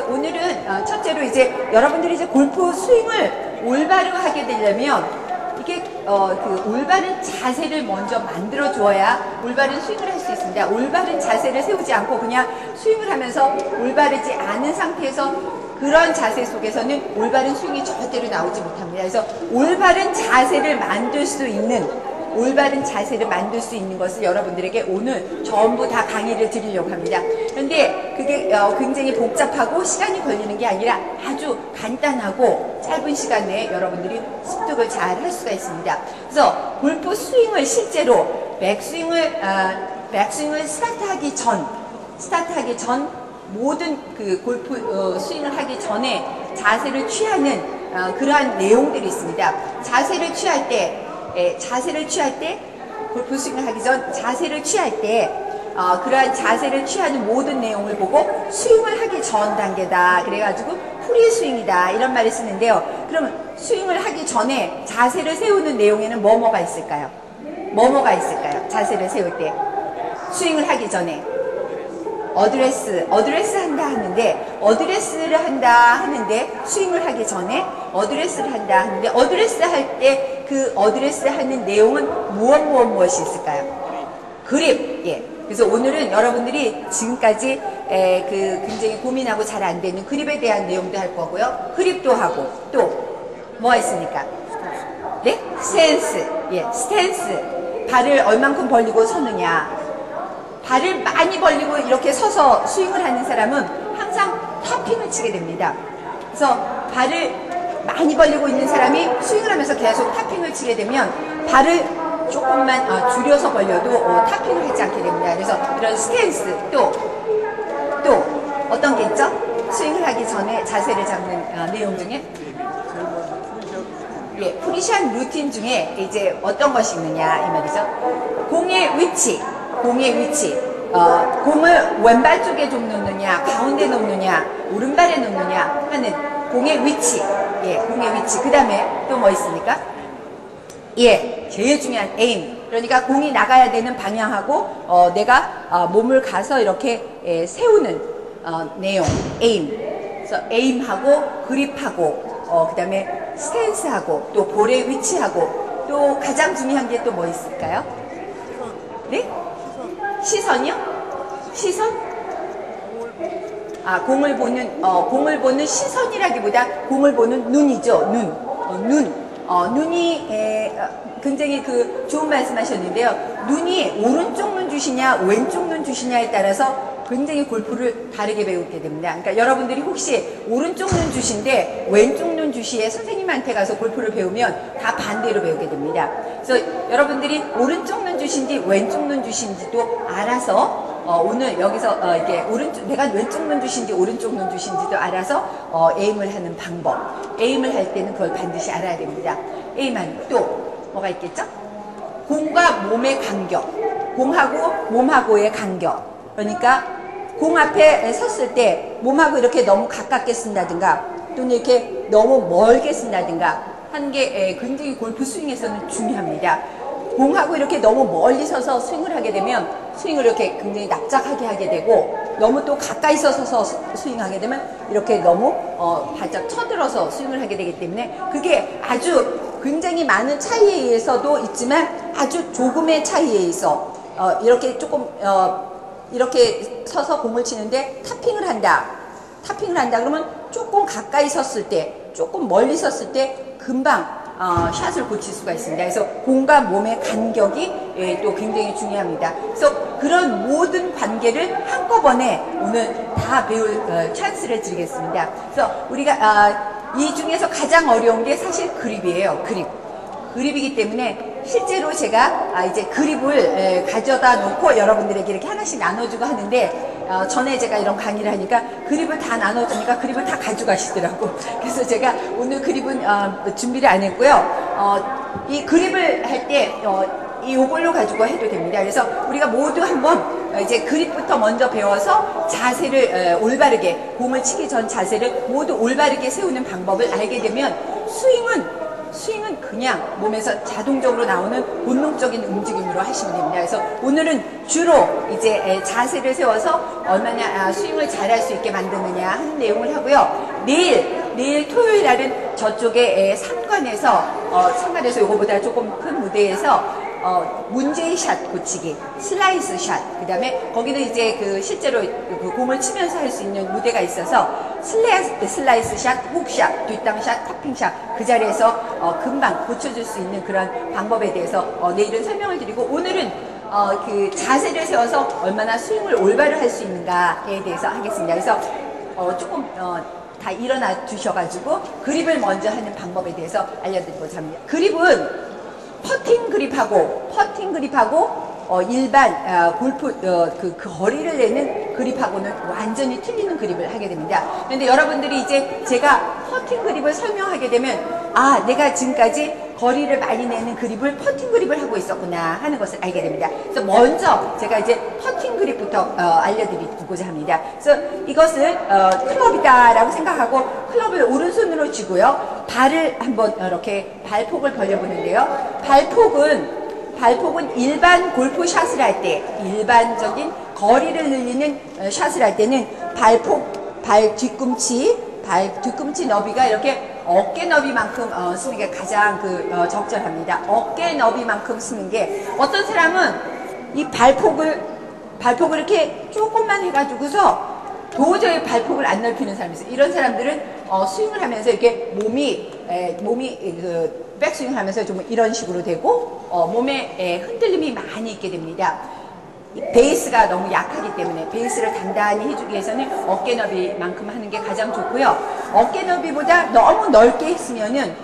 그래서 오늘은 첫째로 이제 여러분들이 이제 골프 스윙을 올바로 하게 되려면 이게 그 올바른 자세를 먼저 만들어 주어야 올바른 스윙을 할 수 있습니다. 올바른 자세를 세우지 않고 그냥 스윙을 하면서 올바르지 않은 상태에서 그런 자세 속에서는 올바른 스윙이 절대로 나오지 못합니다. 그래서 올바른 자세를 만들 수 있는 것을 여러분들에게 오늘 전부 다 강의를 드리려고 합니다. 그런데 그게 굉장히 복잡하고 시간이 걸리는 게 아니라 아주 간단하고 짧은 시간 내에 여러분들이 습득을 잘 할 수가 있습니다. 그래서 골프 스윙을 실제로 백스윙을 스타트하기 전 모든 그 골프 스윙을 하기 전에 자세를 취하는 그러한 내용들이 있습니다. 자세를 취할 때 골프 스윙을 하기 전 자세를 취할 때 그러한 자세를 취하는 모든 내용을 보고 스윙을 하기 전 단계다. 그래가지고 프리 스윙이다. 이런 말을 쓰는데요. 그러면 스윙을 하기 전에 자세를 세우는 내용에는 뭐가 있을까요? 뭐가 있을까요? 자세를 세울 때. 스윙을 하기 전에. 어드레스 한다 하는데, 어드레스를 한다 하는데, 스윙을 하기 전에 어드레스를 한다 하는데, 어드레스 할 때 그 어드레스 하는 내용은 무엇이 있을까요? 그립. 예. 그래서 오늘은 여러분들이 지금까지 굉장히 고민하고 잘 안 되는 그립에 대한 내용도 할 거고요. 그립도 하고, 또, 뭐가 있습니까? 네? 스탠스. 예. 스탠스. 발을 얼만큼 벌리고 서느냐. 발을 많이 벌리고 이렇게 서서 스윙을 하는 사람은 항상 탑핑을 치게 됩니다. 그래서 발을 많이 벌리고 있는 사람이 스윙을 하면서 계속 탑핑을 치게 되면 발을 조금만 줄여서 벌려도 탑핑을 하지 않게 됩니다. 그래서 이런 스탠스 또 어떤 게 있죠? 스윙을 하기 전에 자세를 잡는 내용 중에 예, 프리샷 루틴 중에 이제 어떤 것이 있느냐 이 말이죠. 공의 위치 공을 왼발 쪽에 좀 놓느냐, 가운데 놓느냐, 오른발에 놓느냐 하는 공의 위치. 예, 공의 위치. 그 다음에 또 뭐 있습니까? 예, 제일 중요한 에임. 그러니까 공이 나가야 되는 방향하고, 내가 몸을 가서 이렇게 세우는 내용. 에임. 그래서 에임하고, 그립하고, 그 다음에 스탠스하고, 또 볼의 위치하고, 또 가장 중요한 게 또 뭐 있을까요? 네? 시선이요? 시선? 공을 보는 시선이라기보다 공을 보는 눈이죠. 눈이 굉장히 좋은 말씀 하셨는데요. 눈이 오른쪽 눈 주시냐, 왼쪽 눈 주시냐에 따라서 굉장히 골프를 다르게 배우게 됩니다. 그러니까 여러분들이 혹시 오른쪽 눈 주신데 왼쪽 눈 주시에 선생님한테 가서 골프를 배우면 다 반대로 배우게 됩니다. 그래서 여러분들이 오른쪽 눈 주신지 왼쪽 눈 주신지도 알아서 오늘 여기서 이렇게 내가 왼쪽 눈 주신지 오른쪽 눈 주신지도 알아서 에임을 하는 방법. 에임을 할 때는 그걸 반드시 알아야 됩니다. 에임하는 또 뭐가 있겠죠? 공과 몸의 간격. 공하고 몸하고의 간격. 그러니까 공 앞에 섰을 때 몸하고 이렇게 너무 가깝게 쓴다든가 또는 이렇게 너무 멀게 쓴다든가 하는 게 굉장히 골프 스윙에서는 중요합니다. 공하고 이렇게 너무 멀리 서서 스윙을 하게 되면 스윙을 이렇게 굉장히 납작하게 하게 되고 너무 또 가까이 서서 스윙하게 되면 이렇게 너무 바짝 쳐들어서 스윙을 하게 되기 때문에 그게 아주 굉장히 많은 차이에 의해서도 있지만 아주 조금의 차이에 의해서 이렇게 조금 이렇게 서서 공을 치는데 탑핑을 한다 그러면 조금 가까이 섰을 때 조금 멀리 섰을 때 금방 샷을 고칠 수가 있습니다. 그래서 공과 몸의 간격이 또 굉장히 중요합니다. 그래서 그런 모든 관계를 한꺼번에 오늘 다 배울 찬스를 드리겠습니다. 그래서 우리가 이 중에서 가장 어려운 게 사실 그립이에요. 그립이기 때문에 실제로 제가 이제 그립을 가져다 놓고 여러분들에게 이렇게 하나씩 나눠주고 하는데 전에 제가 이런 강의를 하니까 그립을 다 나눠주니까 그립을 다 가져가시더라고. 그래서 제가 오늘 그립은 준비를 안 했고요. 이 그립을 할 때 이걸로 가지고 해도 됩니다. 그래서 우리가 모두 한번 이제 그립부터 먼저 배워서 자세를 올바르게 공을 치기 전 자세를 모두 올바르게 세우는 방법을 알게 되면 스윙은 스윙은 그냥 몸에서 자동적으로 나오는 본능적인 움직임으로 하시면 됩니다. 그래서 오늘은 주로 이제 자세를 세워서 얼마나 스윙을 잘할 수 있게 만드느냐 하는 내용을 하고요. 내일 토요일 날은 저쪽에 상관에서 요거보다 조금 큰 무대에서 문제의 샷 고치기, 슬라이스 샷, 그 다음에 거기는 이제 실제로 그 공을 치면서 할 수 있는 무대가 있어서 슬라이스 샷, 훅샷, 뒷땅샷, 탑핑샷 그 자리에서 금방 고쳐줄 수 있는 그런 방법에 대해서 내일은 설명을 드리고, 오늘은 그 자세를 세워서 얼마나 스윙을 올바로 할 수 있는가에 대해서 하겠습니다. 그래서 조금 다 일어나 주셔가지고 그립을 먼저 하는 방법에 대해서 알려드리고자 합니다. 그립은 퍼팅 그립하고 일반 골프 그 거리를 내는 그립하고는 완전히 틀리는 그립을 하게 됩니다. 그런데 여러분들이 이제 제가 퍼팅 그립을 설명하게 되면 내가 지금까지 거리를 많이 내는 그립을 퍼팅 그립을 하고 있었구나 하는 것을 알게 됩니다. 그래서 먼저 제가 이제 퍼팅 그립부터 알려드리고자 합니다. 그래서 이것을 클럽이다라고 생각하고 클럽을 오른손으로 쥐고요. 발을 한번 이렇게 발폭을 벌려보는데요. 발폭은 일반 골프 샷을 할 때, 일반적인 거리를 늘리는 샷을 할 때는 발 뒤꿈치 너비가 이렇게 어깨 너비만큼 쓰는 게 가장 적절합니다. 어깨 너비만큼 쓰는 게, 어떤 사람은 이 발폭을 이렇게 조금만 해가지고서 도저히 발폭을 안 넓히는 사람이 있어요. 이런 사람들은 스윙을 하면서 이렇게 몸이 백스윙을 하면서 좀 이런 식으로 되고 몸에 흔들림이 많이 있게 됩니다. 베이스가 너무 약하기 때문에 베이스를 단단히 해주기 위해서는 어깨 너비만큼 하는 게 가장 좋고요. 어깨 너비보다 너무 넓게 했으면은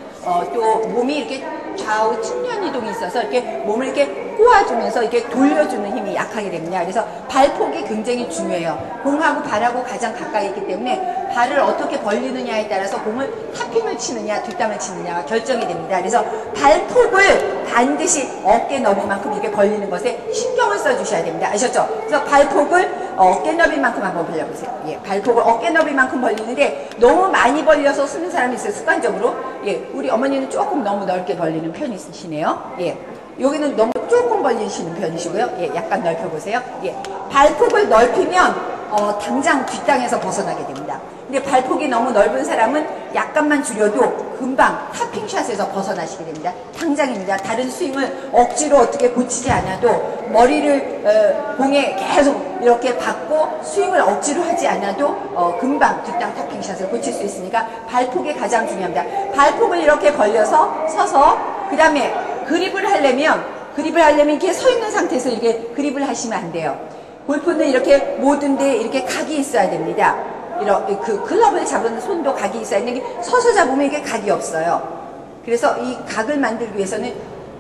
또 몸이 이렇게 좌우 측면 이동이 있어서 이렇게 몸을 이렇게 꼬아주면서 이렇게 돌려주는 힘이 약하게 됩니다. 그래서 발폭이 굉장히 중요해요. 공하고 발하고 가장 가까이 있기 때문에 발을 어떻게 벌리느냐에 따라서 공을 탑핑을 치느냐 뒷땅을 치느냐가 결정이 됩니다. 그래서 발폭을 반드시 어깨 너비만큼 이렇게 벌리는 것에 신경을 써주셔야 됩니다. 아셨죠? 그래서 발폭을 어깨 너비만큼 한번 벌려보세요. 예, 발폭을 어깨 너비만큼 벌리는데 너무 많이 벌려서 쓰는 사람이 있어요. 습관적으로. 예, 우리 어머니는 조금 너무 넓게 벌리는 편이시네요. 예. 여기는 너무 조금 벌리시는 편이시고요. 예, 약간 넓혀보세요. 예, 발폭을 넓히면 당장 뒷땅에서 벗어나게 됩니다. 근데 발폭이 너무 넓은 사람은 약간만 줄여도 금방 탑핑샷에서 벗어나시게 됩니다. 당장입니다. 다른 스윙을 억지로 어떻게 고치지 않아도, 머리를 공에 계속 이렇게 받고 스윙을 억지로 하지 않아도 금방 뒷땅 탑핑샷을 고칠 수 있으니까 발폭이 가장 중요합니다. 발폭을 이렇게 벌려서 서서, 그 다음에 그립을 하려면 이렇게 서 있는 상태에서 이렇게 그립을 하시면 안 돼요. 골프는 이렇게 모든 데 이렇게 각이 있어야 됩니다. 그 클럽을 잡은 손도 각이 있어야 되는데, 서서 잡으면 이게 각이 없어요. 그래서 이 각을 만들기 위해서는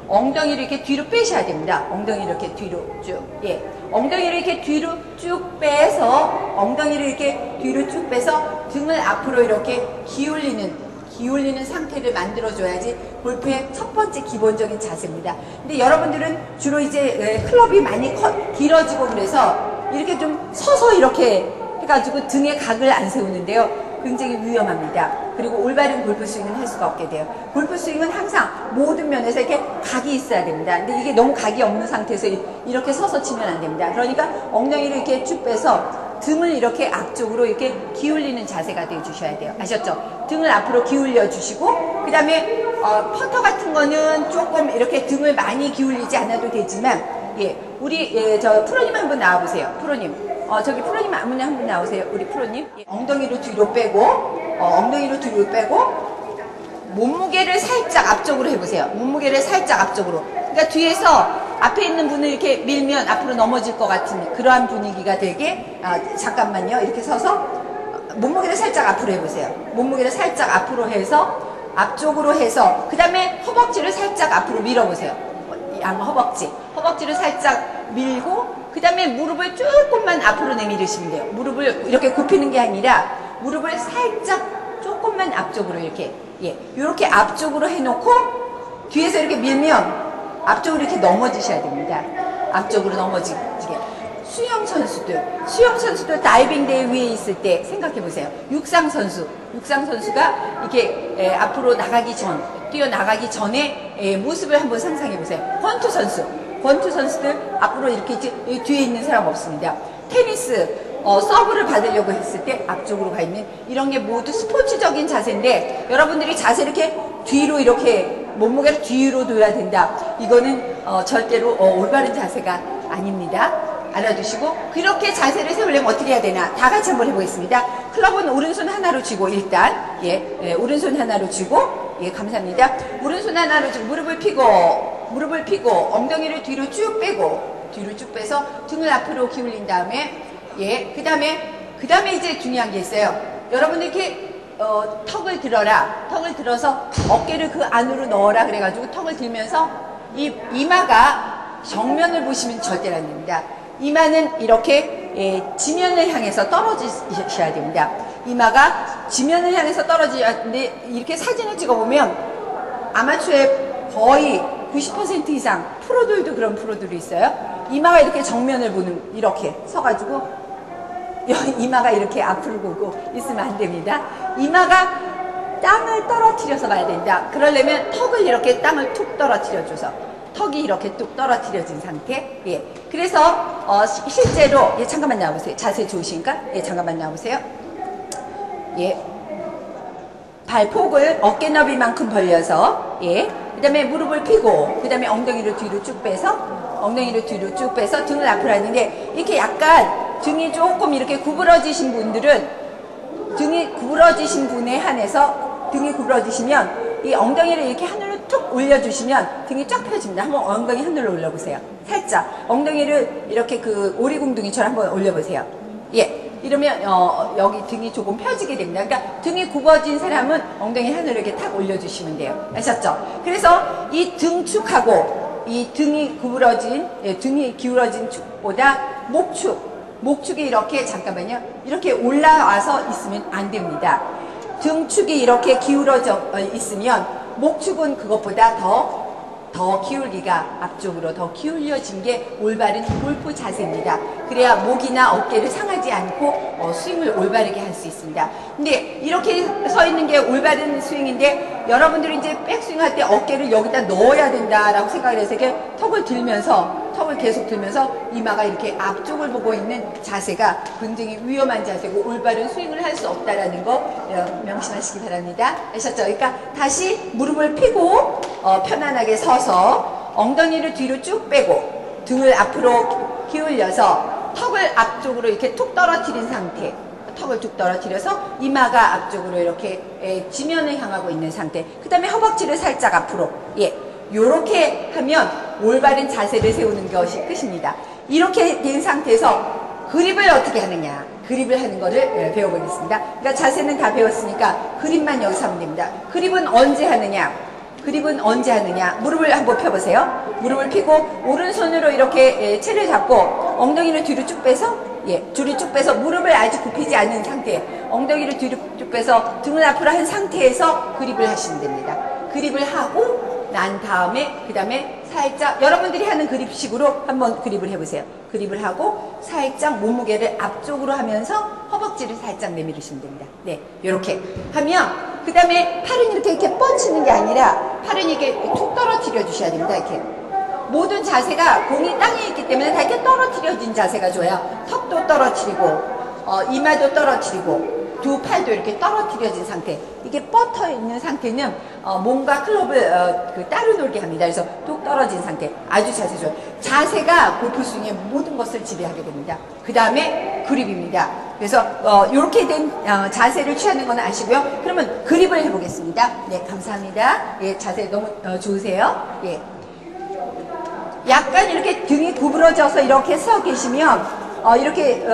엉덩이를 이렇게 뒤로 빼셔야 됩니다. 엉덩이를 이렇게 뒤로 쭉, 예, 엉덩이를 이렇게 뒤로 쭉 빼서, 엉덩이를 이렇게 뒤로 쭉 빼서 등을 앞으로 이렇게 기울이는 상태를 만들어줘야지 골프의 첫 번째 기본적인 자세입니다. 근데 여러분들은 주로 이제 클럽이 많이 길어지고 그래서 이렇게 좀 서서 이렇게 해가지고 등에 각을 안 세우는데요. 굉장히 위험합니다. 그리고 올바른 골프 스윙은 할 수가 없게 돼요. 골프 스윙은 항상 모든 면에서 이렇게 각이 있어야 됩니다. 근데 이게 너무 각이 없는 상태에서 이렇게 서서 치면 안 됩니다. 그러니까 엉덩이를 이렇게 쭉 빼서 등을 이렇게 앞쪽으로 이렇게 기울이는 자세가 되어 주셔야 돼요. 아셨죠? 등을 앞으로 기울여 주시고, 그 다음에 퍼터 같은 거는 조금 이렇게 등을 많이 기울이지 않아도 되지만, 예, 우리 저 프로님 한 분 나와보세요. 프로님, 저기 프로님 아무나 한 분 나오세요. 우리 프로님. 예, 엉덩이로 뒤로 빼고, 몸무게를 살짝 앞쪽으로 해보세요. 몸무게를 살짝 앞쪽으로. 그러니까 뒤에서 앞에 있는 분을 이렇게 밀면 앞으로 넘어질 것 같은 그러한 분위기가 되게, 잠깐만요. 이렇게 서서 몸무게를 살짝 앞으로 해보세요. 몸무게를 살짝 앞으로 해서, 앞쪽으로 해서, 그 다음에 허벅지를 살짝 앞으로 밀어보세요. 허벅지를 살짝 밀고, 그 다음에 무릎을 조금만 앞으로 내밀으시면 돼요. 무릎을 이렇게 굽히는 게 아니라 무릎을 살짝 조금만 앞쪽으로 이렇게, 예, 이렇게 앞쪽으로 해놓고 뒤에서 이렇게 밀면 앞쪽으로 이렇게 넘어지셔야 됩니다. 앞쪽으로 넘어지게. 수영 선수들 다이빙 대회 위에 있을 때 생각해 보세요. 육상 선수가 이렇게 앞으로 나가기 전, 뛰어나가기 전에 모습을 한번 상상해 보세요. 권투 선수들 앞으로 이렇게 이제 뒤에 있는 사람 없습니다. 테니스 서브를 받으려고 했을 때 앞쪽으로 가 있는 이런 게 모두 스포츠적인 자세인데 여러분들이 자세 이렇게 뒤로 이렇게 몸무게를 뒤로 둬야 된다. 이거는 절대로 올바른 자세가 아닙니다. 알아두시고 그렇게 자세를 세우려면 어떻게 해야 되나 다 같이 한번 해보겠습니다. 클럽은 오른손 하나로 쥐고 일단 오른손 하나로 쥐고 감사합니다. 오른손 하나로 쥐고 무릎을 펴고 엉덩이를 뒤로 쭉 빼서 등을 앞으로 기울인 다음에 그 다음에 이제 중요한 게 있어요. 여러분들 이렇게 턱을 들어서 어깨를 그 안으로 넣어라 그래가지고 턱을 들면서 이마가 정면을 보시면 절대로 안 됩니다. 이마는 이렇게 지면을 향해서 떨어지셔야 됩니다. 이마가 지면을 향해서 떨어져야 하는데 이렇게 사진을 찍어보면 아마추어의 거의 90% 이상 프로들도 그런 프로들이 있어요. 이마가 이렇게 정면을 보는 이렇게 서가지고 이마가 이렇게 앞으로 보고 있으면 안 됩니다. 이마가 땅을 떨어뜨려서 봐야 된다. 그러려면 턱을 이렇게 땅을 툭 떨어뜨려줘서 턱이 이렇게 뚝 떨어뜨려진 상태. 그래서 실제로 잠깐만 나와보세요. 자세 좋으신가? 잠깐만 나와보세요. 발폭을 어깨 너비만큼 벌려서 그 다음에 무릎을 펴고 그 다음에 엉덩이를 뒤로 쭉 빼서 등을 앞으로 하는데 이렇게 약간 등이 조금 이렇게 구부러지신 분들은 등이 구부러지신 분에 한해서 등이 구부러지시면 이 엉덩이를 이렇게 하늘로 툭 올려주시면 등이 쫙 펴집니다. 한번 엉덩이 하늘로 올려보세요. 살짝 엉덩이를 이렇게 그 오리궁둥이처럼 한번 올려보세요. 이러면 여기 등이 조금 펴지게 됩니다. 그러니까 등이 굽어진 사람은 엉덩이 하늘로 이렇게 탁 올려주시면 돼요. 아셨죠? 그래서 이 등축하고 이 등이 구부러진 등이 기울어진 축보다 목축이 이렇게 잠깐만요. 이렇게 올라와서 있으면 안 됩니다. 등축이 이렇게 기울어져 있으면 목축은 그것보다 더 기울기가 앞쪽으로 더 기울여진 게 올바른 골프 자세입니다. 그래야 목이나 어깨를 상하지 않고 스윙을 올바르게 할 수 있습니다. 근데 이렇게 서 있는 게 올바른 스윙인데 여러분들이 이제 백스윙 할 때 어깨를 여기다 넣어야 된다라고 생각을 해서 이렇게 턱을 계속 들면서 이마가 이렇게 앞쪽을 보고 있는 자세가 굉장히 위험한 자세고 올바른 스윙을 할 수 없다라는 거 명심하시기 바랍니다. 아셨죠? 그러니까 다시 무릎을 펴고 편안하게 서서 엉덩이를 뒤로 쭉 빼고 등을 앞으로 기울여서 턱을 앞쪽으로 이렇게 툭 떨어뜨린 상태. 턱을 툭 떨어뜨려서 이마가 앞쪽으로 이렇게 지면을 향하고 있는 상태. 그 다음에 허벅지를 살짝 앞으로. 요렇게 하면 올바른 자세를 세우는 것이 끝입니다. 이렇게 된 상태에서 그립을 어떻게 하느냐. 그립을 하는 거를 배워보겠습니다. 그러니까 자세는 다 배웠으니까 그립만 여기서 하면 됩니다. 그립은 언제 하느냐. 무릎을 한번 펴보세요. 무릎을 펴고 오른손으로 이렇게 채를 잡고 엉덩이를 뒤로 쭉 빼서 뒤로 쭉 빼서 무릎을 아직 굽히지 않은 상태 엉덩이를 뒤로 쭉 빼서 등을 앞으로 한 상태에서 그립을 하시면 됩니다. 그립을 하고 난 다음에 그 다음에 살짝 여러분들이 하는 그립식으로 한번 그립을 해보세요. 그립을 하고 살짝 몸무게를 앞쪽으로 하면서 허벅지를 살짝 내밀으시면 됩니다. 이렇게 하면 그 다음에 팔은 이렇게 뻗치는 게 아니라 팔은 이렇게 툭 떨어뜨려 주셔야 됩니다. 이렇게 모든 자세가 공이 땅에 있기 때문에 다 이렇게 떨어뜨려진 자세가 좋아요. 턱도 떨어뜨리고 이마도 떨어뜨리고 두 팔도 이렇게 떨어뜨려진 상태. 이게 뻗어 있는 상태는 몸과 클럽을 따로 놀게 합니다. 그래서 뚝 떨어진 상태. 아주 자세 좋아요. 자세가 골프 스윙의 모든 것을 지배하게 됩니다. 그 다음에 그립입니다. 그래서 이렇게 된 자세를 취하는 건 아시고요. 그러면 그립을 해보겠습니다. 감사합니다. 자세 너무 좋으세요. 약간 이렇게 등이 구부러져서 이렇게 서 계시면 이렇게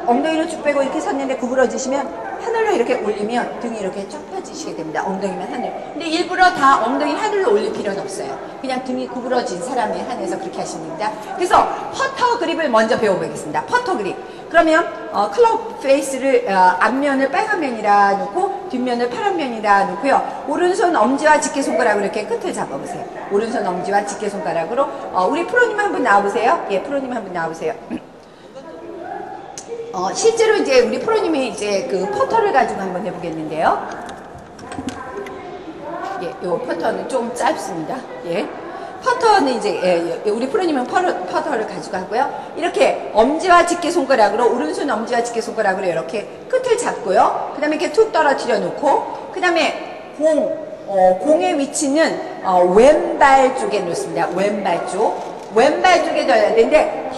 엉덩이를 쭉 빼고 이렇게 섰는데 구부러지시면 하늘로 이렇게 올리면 등이 이렇게 쫙 펴지시게 됩니다. 엉덩이만 하늘. 근데 일부러 다 엉덩이 하늘로 올릴 필요는 없어요. 그냥 등이 구부러진 사람에 한해서 그렇게 하시면 됩니다. 그래서 퍼터 그립을 먼저 배워보겠습니다. 퍼터 그립. 그러면 클럽 페이스를 앞면을 빨간 면이라 놓고 뒷면을 파란 면이라 놓고요. 오른손 엄지와 집게손가락으로 이렇게 끝을 잡아보세요. 오른손 엄지와 집게손가락으로 우리 프로님 한 분 나와보세요. 프로님 한 분 나와보세요. 실제로 이제 우리 프로님이 이제 그 퍼터를 가지고 한번 해보겠는데요. 예, 요 퍼터는 좀 짧습니다. 예. 퍼터는 이제 우리 프로님은 퍼터를 가지고 하고요. 이렇게 엄지와 집게 손가락으로 오른손 엄지와 집게 손가락으로 이렇게 끝을 잡고요. 그 다음에 이렇게 툭 떨어뜨려 놓고 그 다음에 공의 위치는 왼발 쪽에 놓습니다. 왼발 쪽. 왼발 쪽에 둬야 되는데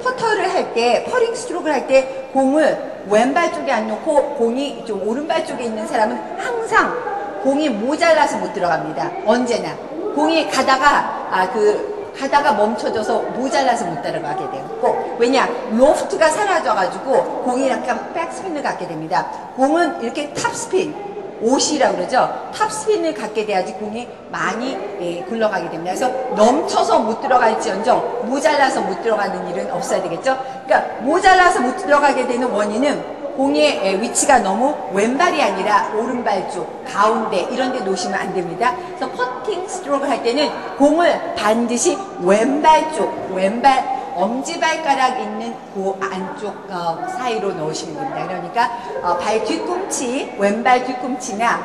퍼터를 할 때 퍼링 스트로크를 할 때 공을 왼발 쪽에 안 놓고 공이 좀 오른발 쪽에 있는 사람은 항상 공이 모자라서 못 들어갑니다. 언제나 공이 가다가 멈춰져서 모자라서 못 따라가게 되고, 왜냐 로프트가 사라져가지고 공이 약간 백스핀을 갖게 됩니다. 공은 이렇게 탑스핀, 옷이라고 그러죠. 탑스핀을 갖게 돼야지 공이 많이 굴러가게 됩니다. 그래서 넘쳐서 못 들어갈지언정 모자라서 못 들어가는 일은 없어야 되겠죠. 그러니까 모자라서 못 들어가게 되는 원인은 공의 위치가 너무 왼발이 아니라 오른발 쪽, 가운데 이런 데 놓으시면 안 됩니다. 그래서 퍼팅 스트로크 할 때는 공을 반드시 왼발 쪽, 왼발 엄지발가락 있는 그 안쪽 사이로 넣으시면 됩니다. 그러니까 발 뒤꿈치, 왼발 뒤꿈치나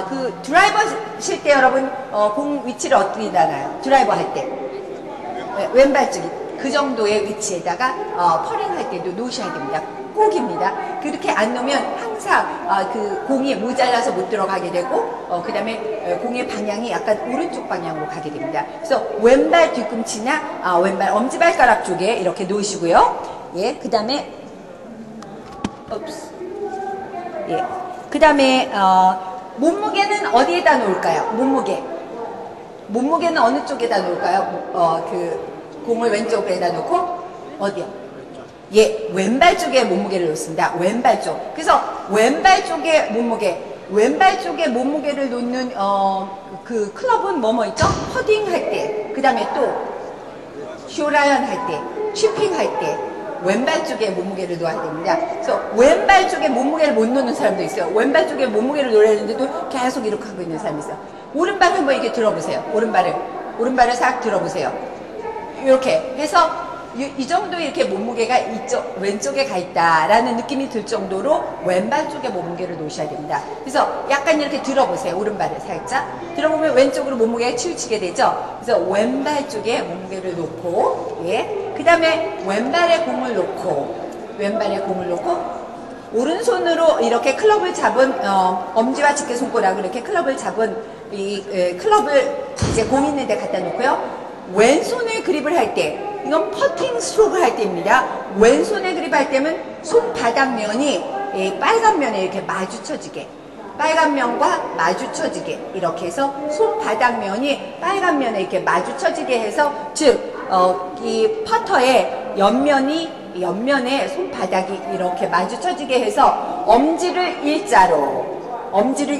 그 드라이버 칠 때 여러분 공 위치를 어떻게 나가요? 드라이버 할 때 왼발 쪽이 그 정도의 위치에다가 퍼링 할 때도 놓으셔야 됩니다. 꼭입니다. 그렇게 안 놓으면 항상 그 공이 모자라서 못 들어가게 되고 그 다음에 공의 방향이 약간 오른쪽 방향으로 가게 됩니다. 그래서 왼발 뒤꿈치나 왼발 엄지발가락 쪽에 이렇게 놓으시고요. 예, 그 다음에 예, 그 다음에 몸무게는 어디에다 놓을까요? 몸무게는 어느 쪽에다 놓을까요? 그 공을 왼쪽에다 놓고 어디요? 예, 왼발 쪽에 몸무게를 놓습니다. 왼발 쪽. 그래서 왼발 쪽에 몸무게를 놓는 그 클럽은 뭐뭐 있죠? 퍼딩 할 때, 그 다음에 또 쇼라이언 할 때, 치핑 할 때 왼발 쪽에 몸무게를 놓아야 됩니다. 그래서 왼발 쪽에 몸무게를 못 놓는 사람도 있어요. 왼발 쪽에 몸무게를 놓아야 되는데도 계속 이렇게 하고 있는 사람이 있어요. 오른발 한번 이렇게 들어보세요. 오른발을 싹 들어보세요. 이렇게 해서 이 정도 이렇게 몸무게가 왼쪽에 가 있다라는 느낌이 들 정도로 왼발 쪽에 몸무게를 놓으셔야 됩니다. 그래서 약간 이렇게 들어보세요. 오른발을 살짝 들어보면 왼쪽으로 몸무게가 치우치게 되죠. 그래서 왼발 쪽에 몸무게를 놓고, 예, 그 다음에 왼발에 공을 놓고 오른손으로 이렇게 클럽을 잡은 엄지와 집게 손가락으로 이렇게 클럽을 잡은 이 클럽을 이제 공 있는 데 갖다 놓고요. 왼손에 그립을 할 때, 이건 퍼팅 스트로크 할 때입니다. 왼손에 그립할 때는 손바닥면이 빨간 면에 이렇게 마주쳐지게, 빨간 면과 마주쳐지게 이렇게 해서 손바닥면이 빨간 면에 이렇게 마주쳐지게 해서, 즉 이 퍼터의 옆면에 손바닥이 이렇게 마주쳐지게 해서 엄지를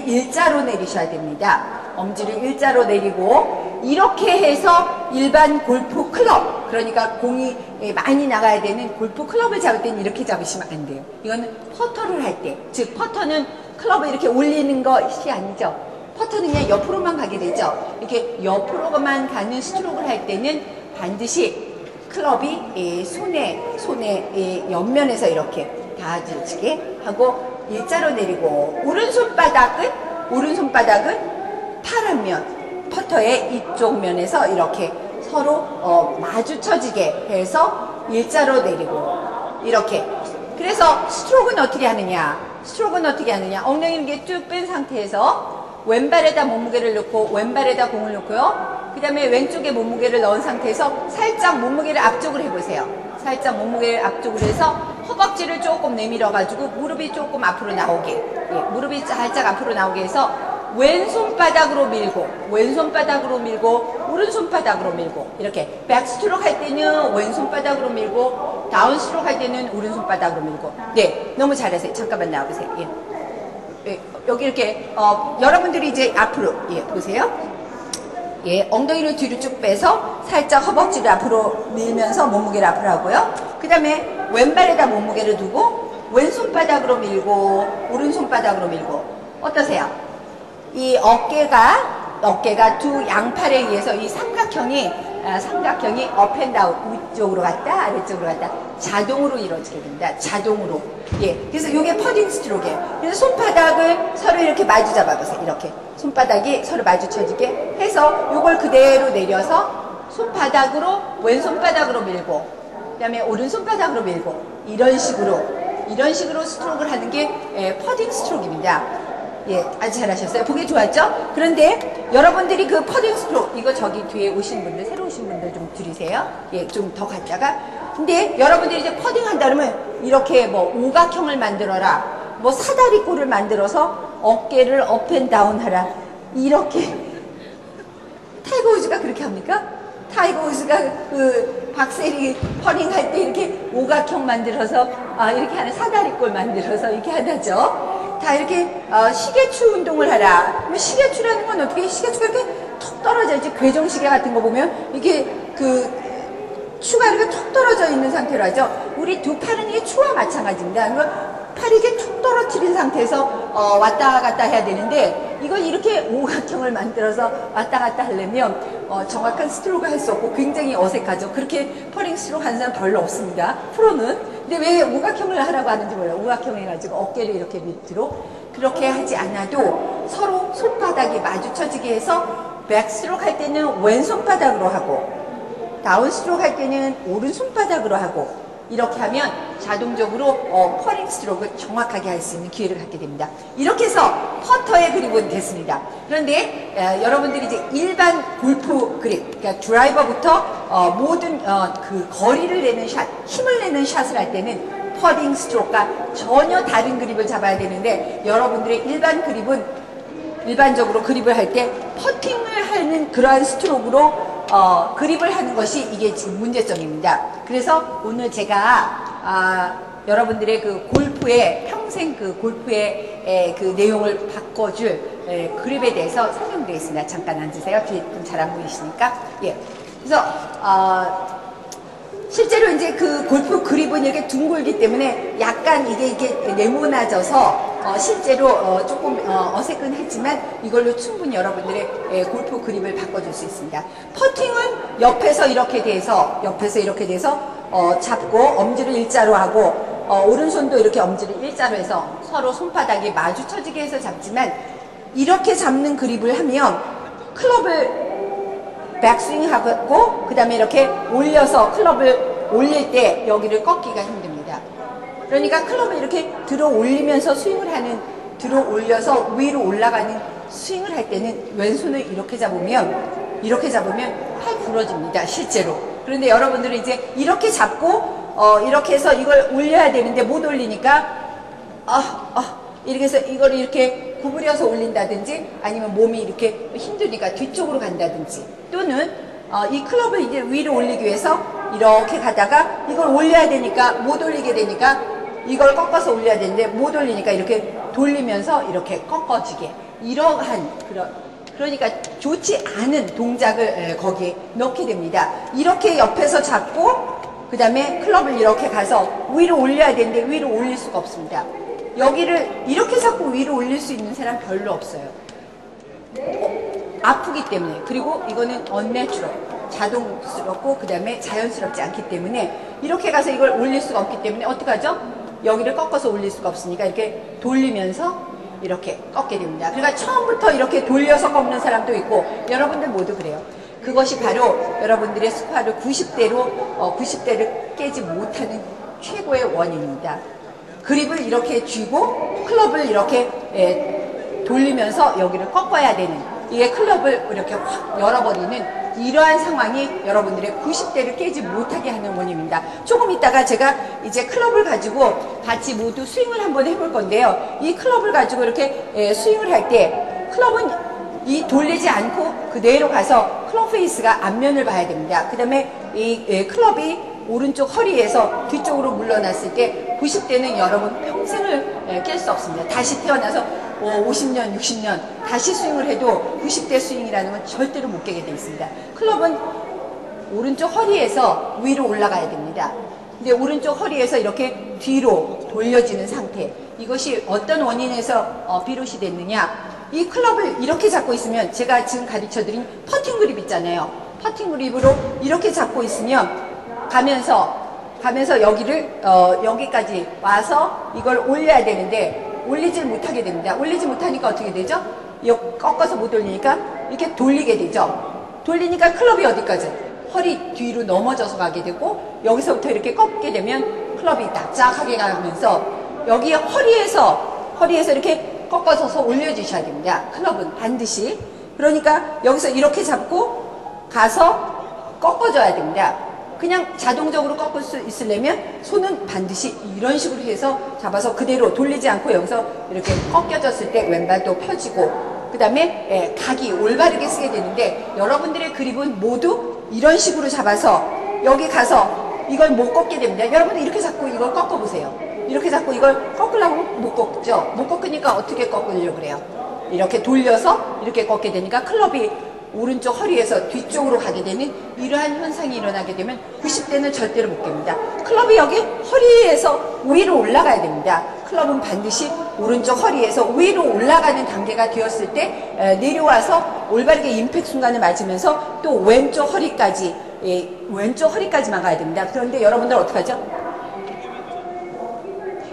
일자로 내리셔야 됩니다. 엄지를 일자로 내리고, 이렇게 해서 일반 골프 클럽, 그러니까 공이 많이 나가야 되는 골프 클럽을 잡을 때는 이렇게 잡으시면 안 돼요. 이거는 퍼터를 할 때, 즉 퍼터는 클럽을 이렇게 올리는 것이 아니죠. 퍼터는 그냥 옆으로만 가게 되죠. 이렇게 옆으로만 가는 스트로크를 할 때는 반드시 클럽이 손의 옆면에서 이렇게 닿아지게 하고 일자로 내리고, 오른손바닥은 파란 면, 퍼터의 이쪽 면에서 이렇게 서로 마주쳐지게 해서 일자로 내리고, 이렇게. 그래서 스트로크는 어떻게 하느냐? 엉덩이를 이렇게 쭉 뺀 상태에서 왼발에다 몸무게를 넣고, 왼발에다 공을 넣고요. 그 다음에 왼쪽에 몸무게를 넣은 상태에서 살짝 몸무게를 앞쪽으로 해보세요. 살짝 몸무게를 앞쪽으로 해서 허벅지를 조금 내밀어가지고 무릎이 조금 앞으로 나오게, 예, 무릎이 살짝 앞으로 나오게 해서 왼손바닥으로 밀고, 오른손바닥으로 밀고, 이렇게 백스트로크 할 때는 왼손바닥으로 밀고, 다운스트로크 할 때는 오른손바닥으로 밀고. 네, 너무 잘하세요. 잠깐만 나와보세요. 예. 예, 여기 이렇게 여러분들이 이제 앞으로, 예, 보세요. 예, 엉덩이를 뒤로 쭉 빼서 살짝 허벅지를 앞으로 밀면서 몸무게를 앞으로 하고요. 그 다음에 왼발에다 몸무게를 두고 왼손바닥으로 밀고 오른손바닥으로 밀고. 어떠세요? 이 어깨가 두 양팔에 의해서 이 삼각형이 삼각형이 업 앤 다운, 위쪽으로 갔다 아래쪽으로 갔다 자동으로 이루어지게 됩니다. 자동으로. 예, 그래서 이게 퍼딩 스트로크예요. 그래서 손바닥을 서로 이렇게 마주 잡아보세요. 이렇게 손바닥이 서로 마주쳐지게 해서 이걸 그대로 내려서 손바닥으로 왼손바닥으로 밀고 그다음에 오른손바닥으로 밀고 이런 식으로 스트로크를 하는 게 퍼딩 스트로크입니다. 예, 아주 잘하셨어요. 보기 좋았죠? 그런데 여러분들이 그 퍼딩 스트로크, 이거 저기 뒤에 오신 분들, 새로 오신 분들 좀 들이세요. 예, 좀 더 갔다가. 근데 여러분들이 이제 퍼딩 한다 그러면 이렇게 뭐 오각형을 만들어라, 뭐 사다리꼴을 만들어서 어깨를 업 앤 다운 하라. 이렇게. 타이거 우즈가 그렇게 합니까? 타이거 우즈가 그 박세리 퍼딩 할 때 이렇게 오각형 만들어서, 이렇게 하는 사다리꼴 만들어서 이렇게 하다죠. 다 이렇게 시계추 운동을 하라. 시계추라는 건 어떻게 시계추가 이렇게 턱 떨어져 있지. 괴종시계 같은 거 보면 이게 그 추가 이렇게 턱 떨어져 있는 상태로 하죠. 우리 두 팔은 이게 추와 마찬가지입니다. 팔이 이렇게 툭 떨어뜨린 상태에서 왔다 갔다 해야 되는데 이걸 이렇게 오각형을 만들어서 왔다 갔다 하려면 정확한 스트로크 할 수 없고 굉장히 어색하죠. 그렇게 퍼링 스트로크 하는 사람 별로 없습니다. 프로는. 근데 왜 오각형을 하라고 하는지 몰라요. 오각형 해가지고 어깨를 이렇게 밑으로. 그렇게 하지 않아도 서로 손바닥이 마주쳐지게 해서 백스트로크 할 때는 왼손바닥으로 하고 다운 스트로크 할 때는 오른손바닥으로 하고 이렇게 하면 자동적으로 퍼링 스트로크를 정확하게 할 수 있는 기회를 갖게 됩니다. 이렇게 해서 퍼터의 그립은 됐습니다. 그런데 여러분들이 이제 일반 골프 그립, 그러니까 드라이버부터 모든 그 거리를 내는 샷, 힘을 내는 샷을 할 때는 퍼링 스트로크가 전혀 다른 그립을 잡아야 되는데 여러분들의 일반 그립은 일반적으로 그립을 할 때 퍼팅을 하는 그러한 스트로크로 그립을 하는 것이 이게 지금 문제점입니다. 그래서 오늘 제가 여러분들의 그 골프의 평생 그 골프의 그 내용을 바꿔줄 그립에 대해서 설명드리겠습니다. 잠깐 앉으세요. 뒤에 좀 잘 안 보이시니까. 예. 그래서 실제로 이제 그 골프 그립은 이렇게 둥글기 때문에 약간 이게 네모나져서 실제로 조금 어색은 이걸로 충분히 여러분들의 골프 그립을 바꿔줄 수 있습니다. 퍼팅은 옆에서 이렇게 돼서 잡고 엄지를 일자로 하고 오른손도 이렇게 엄지를 일자로 해서 서로 손바닥이 마주쳐지게 해서 잡지만 이렇게 잡는 그립을 하면 클럽을 백스윙하고 그 다음에 이렇게 올려서 클럽을 올릴 때 여기를 꺾기가 힘듭니다. 그러니까 클럽을 이렇게 들어 올리면서 스윙을 하는, 들어 올려서 위로 올라가는 스윙을 할 때는 왼손을 이렇게 잡으면 팔 부러집니다. 실제로. 그런데 여러분들은 이제 이렇게 잡고 이렇게 해서 이걸 올려야 되는데 못 올리니까 이렇게 해서 이걸 이렇게 구부려서 올린다든지 아니면 몸이 이렇게 힘드니까 뒤쪽으로 간다든지 또는 이 클럽을 이제 위로 올리기 위해서 이렇게 가다가 이걸 올려야 되니까 못 올리게 되니까 이걸 꺾어서 올려야 되는데 못 올리니까 이렇게 돌리면서 이렇게 꺾어지게 이러한 그러니까 좋지 않은 동작을 거기에 넣게 됩니다. 이렇게 옆에서 잡고 그 다음에 클럽을 이렇게 가서 위로 올려야 되는데 위로 올릴 수가 없습니다. 여기를 이렇게 잡고 위로 올릴 수 있는 사람 별로 없어요. 아프기 때문에. 그리고 이거는 언내추럴, 자동스럽고 그 다음에 자연스럽지 않기 때문에 이렇게 가서 이걸 올릴 수가 없기 때문에 어떡하죠? 여기를 꺾어서 올릴 수가 없으니까 이렇게 돌리면서 이렇게 꺾게 됩니다. 그러니까 처음부터 이렇게 돌려서 꺾는 사람도 있고 여러분들 모두 그래요. 그것이 바로 여러분들의 스코어를 90대를 깨지 못하는 최고의 원인입니다. 그립을 이렇게 쥐고 클럽을 이렇게 돌리면서 여기를 꺾어야 되는, 이게 클럽을 이렇게 확 열어버리는 이러한 상황이 여러분들의 90대를 깨지 못하게 하는 원인입니다. 조금 있다가 제가 이제 클럽을 가지고 같이 모두 스윙을 한번 해볼 건데요. 이 클럽을 가지고 이렇게 스윙을 할 때 클럽은 이 돌리지 않고 그대로 가서 클럽 페이스가 앞면을 봐야 됩니다. 그 다음에 이 클럽이 오른쪽 허리에서 뒤쪽으로 물러났을 때 90대는 여러분 평생을 깰 수 없습니다. 다시 태어나서 50년, 60년 다시 스윙을 해도 90대 스윙이라는 건 절대로 못 깨게 되어 있습니다. 클럽은 오른쪽 허리에서 위로 올라가야 됩니다. 근데 오른쪽 허리에서 이렇게 뒤로 돌려지는 상태, 이것이 어떤 원인에서 비롯이 됐느냐, 이 클럽을 이렇게 잡고 있으면 제가 지금 가르쳐드린 퍼팅 그립 있잖아요. 퍼팅 그립으로 이렇게 잡고 있으면 가면서 여기를 여기까지 와서 이걸 올려야 되는데 올리질 못하게 됩니다. 올리지 못하니까 어떻게 되죠? 꺾어서 못 올리니까 이렇게 돌리게 되죠. 돌리니까 클럽이 어디까지? 허리 뒤로 넘어져서 가게 되고 여기서부터 이렇게 꺾게 되면 클럽이 납작하게 가면서 여기 허리에서 이렇게 꺾어서서 올려주셔야 됩니다. 클럽은 반드시. 그러니까 여기서 이렇게 잡고 가서 꺾어줘야 됩니다. 그냥 자동적으로 꺾을 수 있으려면 손은 반드시 이런 식으로 해서 잡아서 그대로 돌리지 않고 여기서 이렇게 꺾여졌을 때 왼발도 펴지고 그 다음에 각이 올바르게 쓰게 되는데 여러분들의 그립은 모두 이런 식으로 잡아서 여기 가서 이걸 못 꺾게 됩니다. 여러분들 이렇게 잡고 이걸 꺾어보세요. 이렇게 잡고 이걸 꺾으려면 못 꺾죠. 못 꺾으니까 어떻게 꺾으려고 그래요? 이렇게 돌려서 이렇게 꺾게 되니까 클럽이 오른쪽 허리에서 뒤쪽으로 가게 되는 이러한 현상이 일어나게 되면 90대는 절대로 못 깹니다. 클럽이 여기 허리에서 위로 올라가야 됩니다. 클럽은 반드시 오른쪽 허리에서 위로 올라가는 단계가 되었을 때 내려와서 올바르게 임팩트 순간을 맞으면서 또 왼쪽 허리까지만 가야 됩니다. 그런데 여러분들 어떡하죠?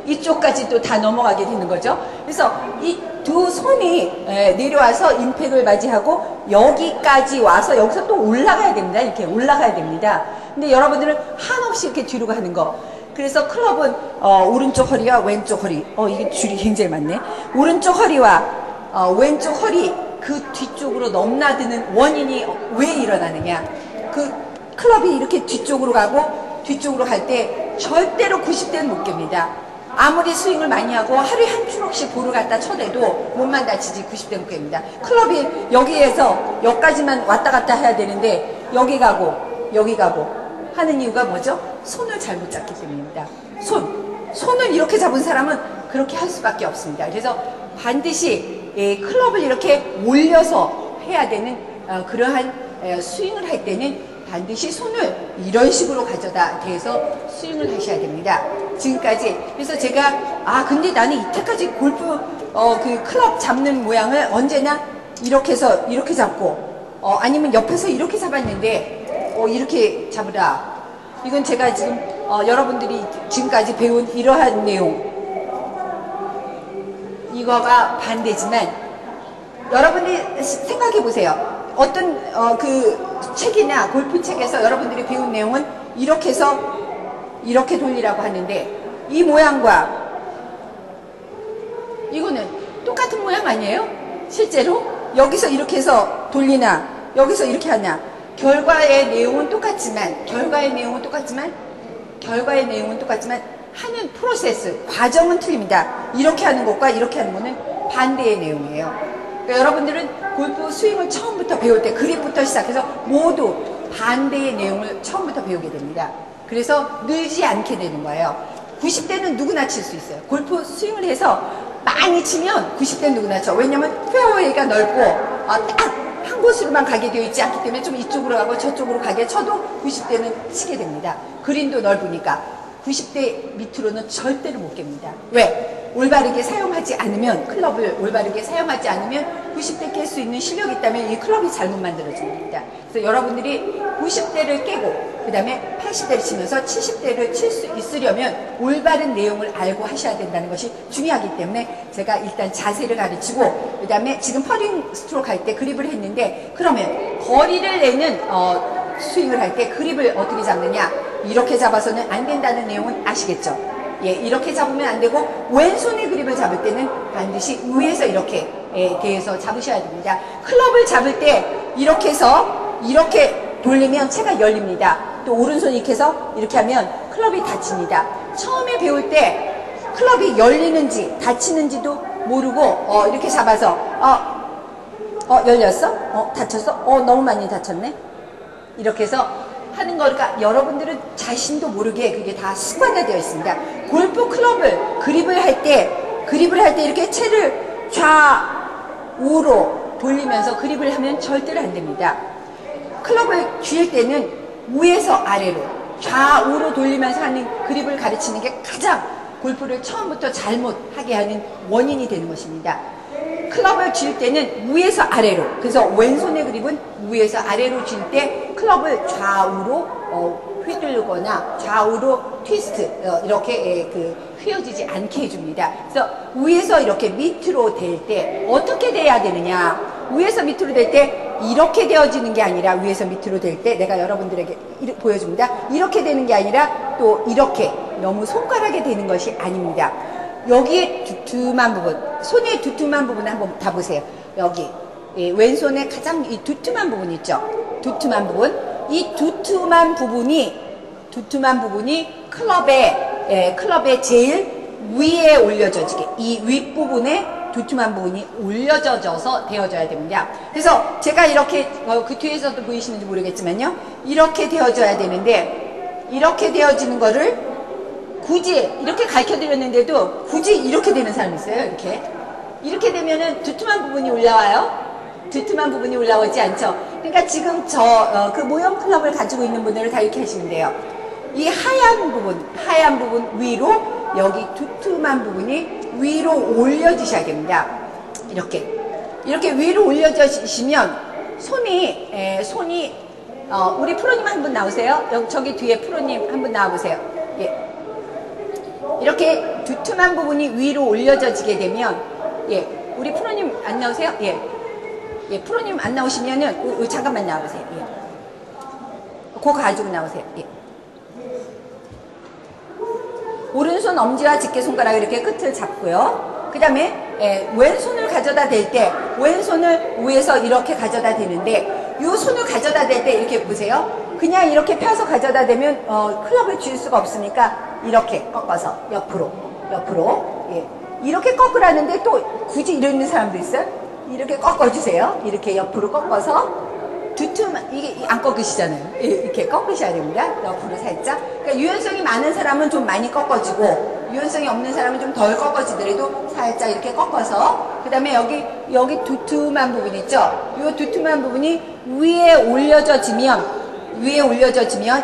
이쪽까지도 다 넘어가게 되는 거죠. 그래서 이 두 손이 내려와서 임팩을 맞이하고 여기까지 와서 여기서 또 올라가야 됩니다. 이렇게 올라가야 됩니다. 근데 여러분들은 한없이 이렇게 뒤로 가는 거. 그래서 클럽은 오른쪽 허리와 왼쪽 허리, 이게 줄이 굉장히 많네. 오른쪽 허리와 왼쪽 허리 그 뒤쪽으로 넘나드는 원인이 왜 일어나느냐. 그 클럽이 이렇게 뒤쪽으로 가고 뒤쪽으로 갈 때 절대로 90대는 못 깹니다. 아무리 스윙을 많이 하고 하루에 한 추럭씩 볼을 갖다 쳐대도 몸만 다치지 90대 못 깹니다. 클럽이 여기에서 여기까지만 왔다 갔다 해야 되는데 여기 가고 여기 가고 하는 이유가 뭐죠? 손을 잘못 잡기 때문입니다. 손을 이렇게 잡은 사람은 그렇게 할 수밖에 없습니다. 그래서 반드시 클럽을 이렇게 올려서 해야 되는 그러한 스윙을 할 때는 반드시 손을 이런 식으로 가져다 대서 스윙을 하셔야 됩니다. 지금까지. 그래서 제가 근데 나는 이때까지 골프 그 클럽 잡는 모양을 언제나 이렇게 해서 이렇게 잡고 아니면 옆에서 이렇게 잡았는데 이렇게 잡으라. 이건 제가 지금 여러분들이 지금까지 배운 이러한 내용 이거가 반대지만 여러분들이 생각해 보세요. 어떤 그 책이나 골프 책에서 여러분들이 배운 내용은 이렇게 해서 이렇게 돌리라고 하는데 이 모양과 이거는 똑같은 모양 아니에요? 실제로 여기서 이렇게 해서 돌리나 여기서 이렇게 하냐 결과의 내용은 똑같지만 하는 프로세스 과정은 틀립니다. 이렇게 하는 것과 이렇게 하는 것은 반대의 내용이에요. 그러니까 여러분들은 골프 스윙을 처음부터 배울 때 그립부터 시작해서 모두 반대의 내용을 처음부터 배우게 됩니다. 그래서 늘지 않게 되는 거예요. 90대는 누구나 칠 수 있어요. 골프 스윙을 해서 많이 치면 90대는 누구나 쳐. 왜냐면 페어웨이가 넓고 딱 한 곳으로만 가게 되어 있지 않기 때문에 좀 이쪽으로 가고 저쪽으로 가게 쳐도 90대는 치게 됩니다. 그린도 넓으니까 90대 밑으로는 절대로 못 깹니다. 왜? 올바르게 사용하지 않으면 클럽을 올바르게 사용하지 않으면 90대 깰 수 있는 실력이 있다면 이 클럽이 잘못 만들어진 겁니다. 그래서 여러분들이 90대를 깨고 그 다음에 80대를 치면서 70대를 칠 수 있으려면 올바른 내용을 알고 하셔야 된다는 것이 중요하기 때문에 제가 일단 자세를 가르치고 그 다음에 지금 퍼링 스트로크 할 때 그립을 했는데 그러면 거리를 내는 스윙을 할 때 그립을 어떻게 잡느냐 이렇게 잡아서는 안 된다는 내용은 아시겠죠? 이렇게 잡으면 안 되고 왼손의 그립을 잡을 때는 반드시 위에서 이렇게 대해서 잡으셔야 됩니다. 클럽을 잡을 때 이렇게 해서 이렇게 돌리면 채가 열립니다. 또 오른손이 이렇게 해서 이렇게 하면 클럽이 닫힙니다. 처음에 배울 때 클럽이 열리는지 닫히는지도 모르고 이렇게 잡아서 열렸어? 닫혔어? 너무 많이 닫혔네? 이렇게 해서 하는 거니까 여러분들은 자신도 모르게 그게 다 습관화되어 있습니다. 골프 클럽을 그립을 할 때 이렇게 채를 좌우로 돌리면서 그립을 하면 절대로 안 됩니다. 클럽을 쥘 때는 위에서 아래로 좌우로 돌리면서 하는 그립을 가르치는 게 가장 골프를 처음부터 잘못하게 하는 원인이 되는 것입니다. 클럽을 쥘 때는 위에서 아래로, 그래서 왼손의 그립은 위에서 아래로 쥘 때 클럽을 좌우로 휘두르거나 좌우로 트위스트 이렇게 휘어지지 않게 해줍니다. 그래서 위에서 이렇게 밑으로 될 때 어떻게 돼야 되느냐? 위에서 밑으로 될 때 이렇게 되어지는 게 아니라, 위에서 밑으로 될 때 내가 여러분들에게 보여줍니다. 이렇게 되는 게 아니라 또 이렇게 너무 손가락에 되는 것이 아닙니다. 여기에 두툼한 부분, 손의 두툼한 부분 한번 다 보세요. 여기 왼손에 가장 이 두툼한 부분 있죠? 두툼한 부분, 이 두툼한 부분이 클럽의 제일 위에 올려져지게, 이 윗부분에 두툼한 부분이 올려져서 되어져야 됩니다. 그래서 제가 이렇게 그 뒤에서도 보이시는지 모르겠지만요, 이렇게 되어져야 되는데, 이렇게 되어지는 거를 굳이 이렇게 가르쳐 드렸는데도 굳이 이렇게 되는 사람이 있어요. 이렇게 되면은 두툼한 부분이 올라와요. 두툼한 부분이 올라오지 않죠. 그러니까 지금 그 모형 클럽을 가지고 있는 분들은 다 이렇게 하시면 돼요. 이 하얀 부분 위로, 여기 두툼한 부분이 위로 올려지셔야 됩니다. 이렇게 위로 올려지시면 손이 우리 프로님 한 분 나오세요. 저기 뒤에 프로님 한 분 나와보세요. 예. 이렇게 두툼한 부분이 위로 올려지게 되면, 예, 우리 프로님 안 나오세요? 예, 프로님 안 나오시면은 잠깐만 나와보세요. 예. 그거 가지고 나오세요. 예. 오른손 엄지와 집게손가락 이렇게 끝을 잡고요. 그 다음에 왼손을 가져다 댈 때, 왼손을 위에서 이렇게 가져다 대는데, 이 손을 가져다 댈 때 이렇게 보세요. 그냥 이렇게 펴서 가져다 대면 클럽을 쥘 수가 없으니까 이렇게 꺾어서 옆으로, 예. 이렇게 꺾으라는데 또 굳이 이러는 사람도 있어요. 이렇게 꺾어주세요. 이렇게 옆으로 꺾어서 이게 안 꺾으시잖아요. 이렇게 꺾으셔야 됩니다. 옆으로 살짝. 그러니까 유연성이 많은 사람은 좀 많이 꺾어지고, 유연성이 없는 사람은 좀 덜 꺾어지더라도 살짝 이렇게 꺾어서, 그 다음에 여기 두툼한 부분 있죠? 이 두툼한 부분이 위에 올려져지면,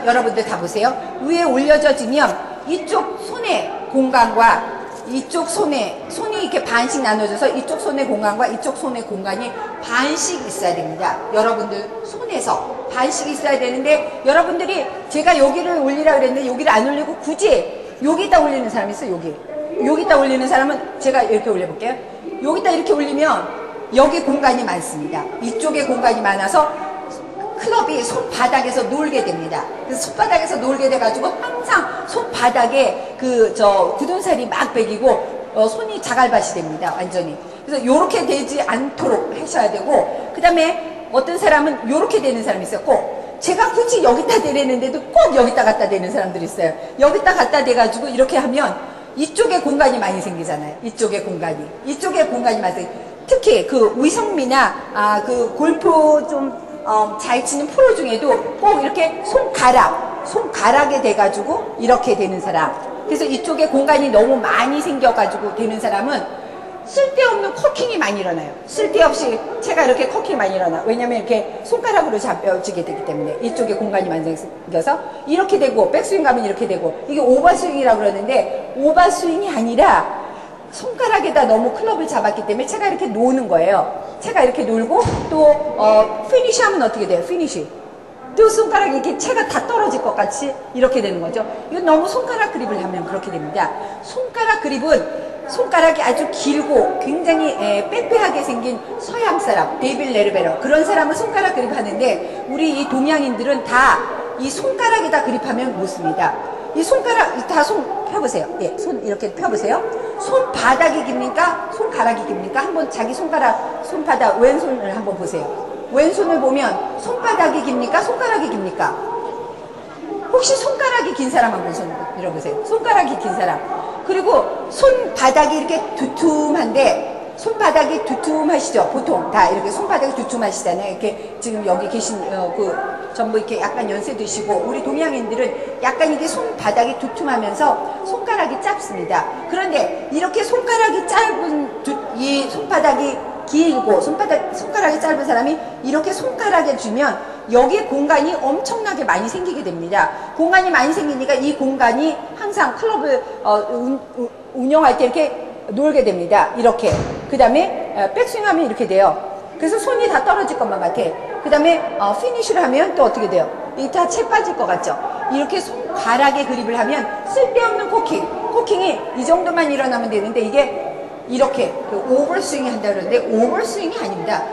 여러분들 다 보세요. 위에 올려져지면 이쪽 손의 공간과 이쪽 손이 이렇게 반씩 나눠져서 이쪽 손의 공간과 이쪽 손의 공간이 반씩 있어야 됩니다. 여러분들 손에서 반씩 있어야 되는데, 여러분들이 제가 여기를 올리라 그랬는데 여기를 안 올리고 굳이 여기다 올리는 사람이 있어요. 여기다 올리는 사람은 제가 이렇게 올려볼게요. 여기다 이렇게 올리면 여기 공간이 많습니다. 이쪽에 공간이 많아서 클럽이 손바닥에서 놀게 됩니다. 그래서 손바닥에서 놀게 돼가지고 항상 손바닥에 굳은살이 막 배기고 손이 자갈밭이 됩니다. 완전히. 그래서 요렇게 되지 않도록 하셔야 되고, 그 다음에 어떤 사람은 요렇게 되는 사람이 있어요. 꼭 제가 굳이 여기다 대려는데도 꼭 여기다 갖다 대는 사람들이 있어요. 여기다 갖다 대가지고 이렇게 하면 이쪽에 공간이 많이 생기잖아요. 이쪽에 공간이 많이 생겨요. 특히 그 위성미나 그 골프 좀 잘 치는 프로 중에도 꼭 이렇게 손가락에 돼가지고 이렇게 되는 사람. 그래서 이쪽에 공간이 너무 많이 생겨가지고 되는 사람은 쓸데없는 커킹이 많이 일어나요. 쓸데없이 제가 이렇게 커킹이 많이 일어나. 왜냐면 이렇게 손가락으로 잡혀지게 되기 때문에 이쪽에 공간이 많이 생겨서 이렇게 되고, 백스윙 가면 이렇게 되고, 이게 오버스윙이라고 그러는데 오버스윙이 아니라 손가락에다 너무 클럽을 잡았기 때문에 제가 이렇게 노는 거예요. 제가 이렇게 놀고 또 피니시 하면 어떻게 돼요? 피니시. 또 손가락이 이렇게 채가 다 떨어질 것 같이 이렇게 되는 거죠. 이건 너무 손가락 그립을 하면 그렇게 됩니다. 손가락 그립은 손가락이 아주 길고 굉장히 빼빼하게 생긴 서양 사람, 데이빌 레르베러, 그런 사람은 손가락 그립 하는데, 우리 이 동양인들은 다 이 손가락에다 그립하면 못 씁니다. 이 손가락 다 손 펴보세요. 예, 손 이렇게 펴보세요. 손바닥이 깁니까? 손가락이 깁니까? 한번 자기 손바닥 왼손을 한번 보세요. 왼손을 보면 손바닥이 깁니까? 손가락이 깁니까? 혹시 손가락이 긴 사람 한번 손 들어보세요. 손가락이 긴 사람. 그리고 손바닥이 이렇게 두툼한데, 손바닥이 두툼하시죠? 보통 다 이렇게 손바닥이 두툼하시잖아요. 이렇게 지금 여기 계신 전부 이렇게 약간 연세 드시고, 우리 동양인들은 약간 이게 손바닥이 두툼하면서 손가락이 짧습니다. 그런데 이렇게 손가락이 짧은 이 손바닥이 길고 손가락이 짧은 사람이 이렇게 손가락에 주면 여기에 공간이 엄청나게 많이 생기게 됩니다. 공간이 많이 생기니까 이 공간이 항상 클럽을 운영할 때 이렇게 놀게 됩니다. 이렇게. 그 다음에 백스윙하면 이렇게 돼요. 그래서 손이 다 떨어질 것만 같아. 그 다음에 피니쉬를 하면 또 어떻게 돼요? 이게 다 채 빠질 것 같죠? 이렇게 손가락에 그립을 하면 쓸데없는 코킹이 이 정도만 일어나면 되는데 이게 이렇게 오버스윙이 한다 그러는데 오버스윙이 아닙니다.